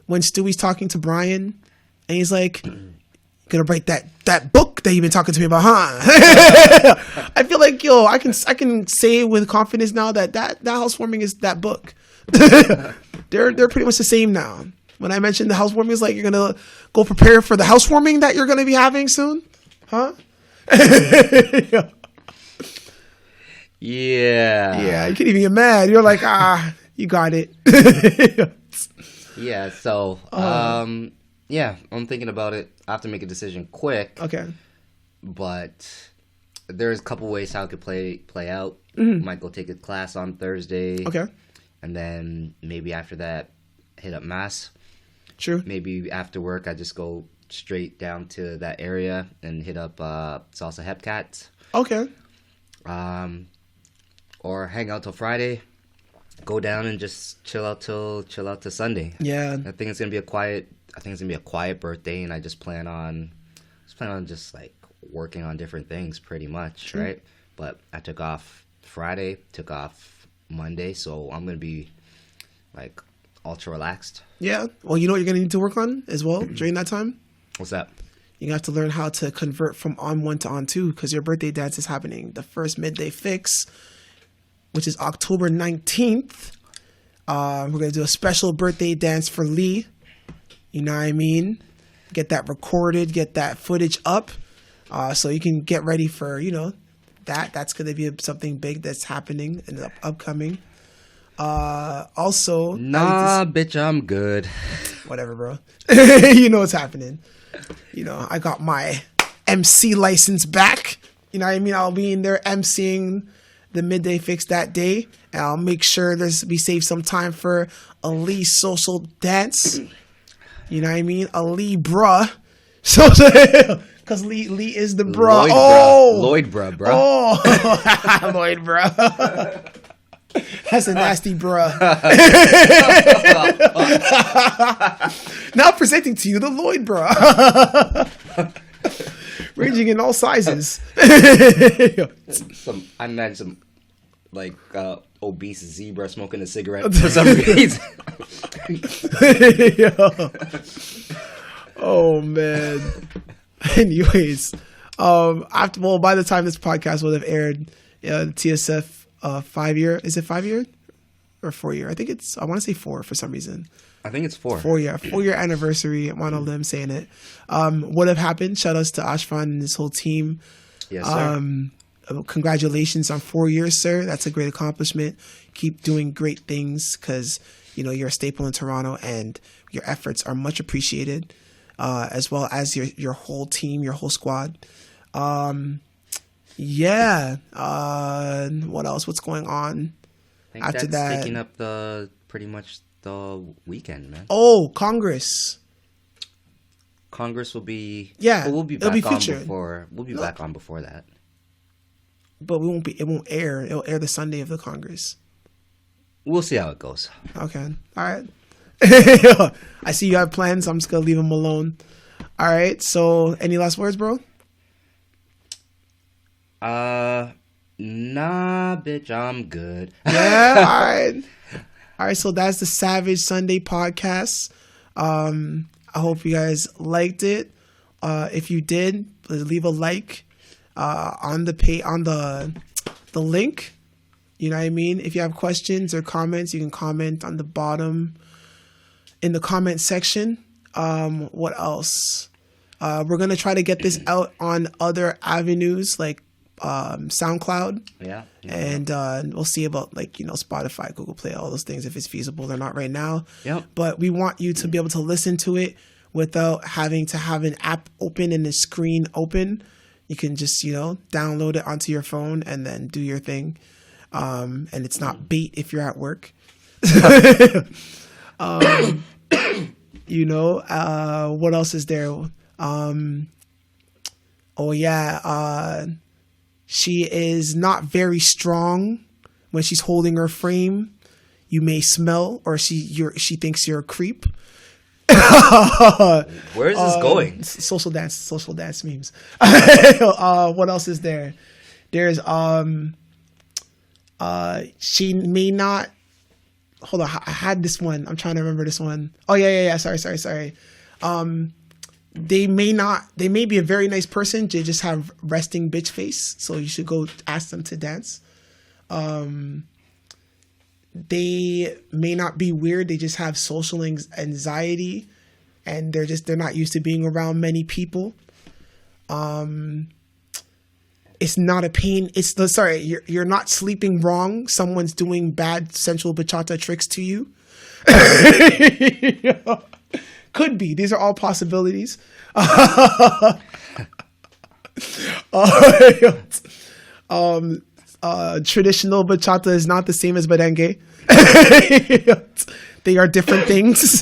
when Stewie's talking to Brian and he's like, "Gonna write that book that you've been talking to me about, huh?" I feel like, yo, I can say with confidence now that housewarming is that book. They're pretty much the same now. When I mentioned the housewarming, is like you're gonna go prepare for the housewarming that you're gonna be having soon, huh? Yeah, you can't even get mad. You're like, you got it. Yeah. So, yeah, I'm thinking about it. I have to make a decision quick. Okay. But there's a couple ways how it could play out. Might go take a class on Thursday. Okay. And then maybe after that, hit up Mass. True. Maybe after work, I just go straight down to that area and hit up Salsa Hepcat. Okay. Or hang out till Friday. Go down and just chill out to Sunday. Yeah. I think it's gonna be a quiet birthday, and I just plan on just like working on different things, pretty much. True. Right? But I took off Friday, took off Monday, so I'm gonna be like ultra relaxed. Yeah. Well, you know what you're gonna need to work on as well during that time? What's that? You have to learn how to convert from on one to on two, because your birthday dance is happening. The first midday fix, which is October 19th. We're going to do a special birthday dance for Lee. You know what I mean? Get that recorded, get that footage up. So you can get ready for, you know, that's going to be something big that's happening and upcoming. Also, bitch, I'm good. Whatever, bro. You know what's happening. You know, I got my MC license back. You know what I mean? I'll be in there MCing the midday fix that day, and I'll make sure we save some time for a Lee social dance. You know what I mean? A Lee bruh. So, because Lee is the bruh. Lloyd bruh, bro. Oh, Lloyd bruh. That's a nasty bruh. Now presenting to you the Lloyd bruh. Ranging in all sizes. I imagine some like obese zebra smoking a cigarette for some reason. Oh man. Anyways, by the time this podcast would have aired, the TSF 5 year, is it 5 year or 4 year? I want to say 4 for some reason. I think it's 4. 4 year anniversary. I'm on a limb saying it. Would have happened. Shout outs to Ashfan and his whole team. Yes, sir. Congratulations on 4 years, sir. That's a great accomplishment. Keep doing great things, because you know you're a staple in Toronto, and your efforts are much appreciated, as well as your whole team, your whole squad. Yeah. What else? What's going on? I think after that's that? taking up pretty much the weekend, man. Oh, Congress. Congress will be. Yeah, We'll be it'll back be on featured. before. We'll be back on before that. But we won't be. It won't air. It'll air the Sunday of the Congress. We'll see how it goes. Okay. All right. I see you have plans. I'm just gonna leave them alone. All right. So, any last words, bro? Nah, bitch, I'm good. Yeah. All right. All right. So that's the Savage Sunday podcast. I hope you guys liked it. If you did, please leave a like on the link. You know what I mean? If you have questions or comments, you can comment on the bottom in the comment section. What else? We're going to try to get this out on other avenues like SoundCloud. Yeah. And we'll see about Spotify, Google Play, all those things if it's feasible or not right now. Yep. But we want you to be able to listen to it without having to have an app open and the screen open. You can just, download it onto your phone and then do your thing. And it's not bait if you're at work. What else is there? She is not very strong when she's holding her frame. You may smell, or she thinks you're a creep. Where is this going? Social dance memes. What else is there? There's she may not. Hold on, I had this one. I'm trying to remember this one. Oh yeah. Sorry. They may be a very nice person. They just have resting bitch face. So you should go ask them to dance. They may not be weird. They just have social anxiety, and they're not used to being around many people. It's not a pain. You're not sleeping wrong. Someone's doing bad sensual bachata tricks to you. Could be. These are all possibilities. Traditional bachata is not the same as merengue. They are different things.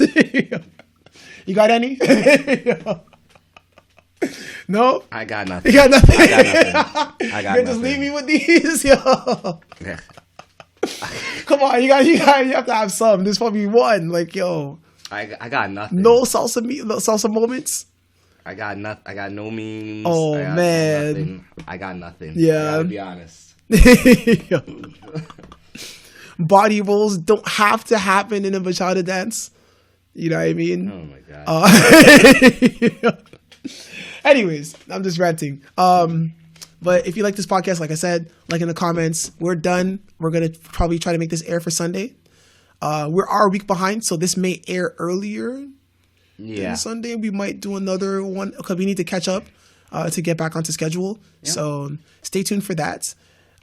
You got any? No? I got nothing. You got nothing? I got You're just leave me with these, yo. Come on, you have to have some. There's probably one. Like, yo. I got nothing. No salsa moments? I got nothing. I got no memes. Oh, man. Nothing. I got nothing. Yeah. I gotta be honest. Body rolls don't have to happen in a bachata dance. You know what I mean? Oh, my God. Anyways, I'm just ranting. But if you like this podcast, like I said, like in the comments, we're done. We're going to probably try to make this air for Sunday. We're a week behind, so this may air earlier than Sunday. We might do another one because we need to catch up to get back onto schedule. Yeah. So stay tuned for that.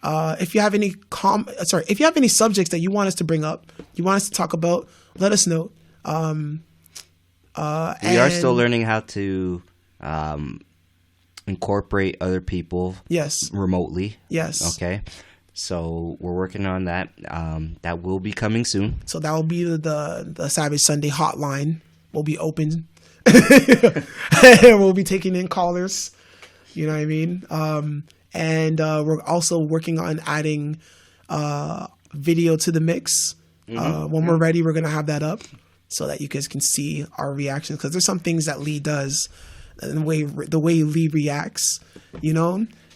If you have any if you have any subjects that you want us to bring up, you want us to talk about, let us know. We are still learning how to incorporate other people remotely. Yes. Okay. So we're working on that. That will be coming soon. So that will be the Savage Sunday hotline will be open. We'll be taking in callers. You know what I mean? And we're also working on adding video to the mix. When we're ready, we're going to have that up so that you guys can see our reactions. Because there's some things that Lee does, and the way Lee reacts,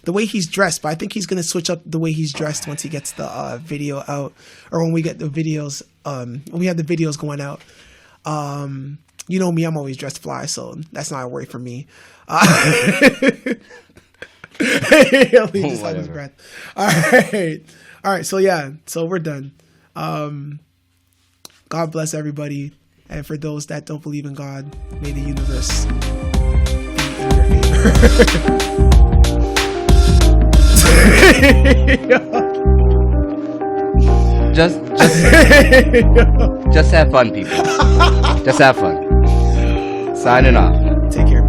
the way he's dressed. But I think he's going to switch up the way he's dressed once he gets the video out, or when we get the videos, when we have the videos going out. You know me, I'm always dressed fly, so that's not a worry for me. He just had his breath. All right. So we're done. God bless everybody, and for those that don't believe in God, may the universe be in your favor. Just have fun, people. Just have fun. Signing off. Take care.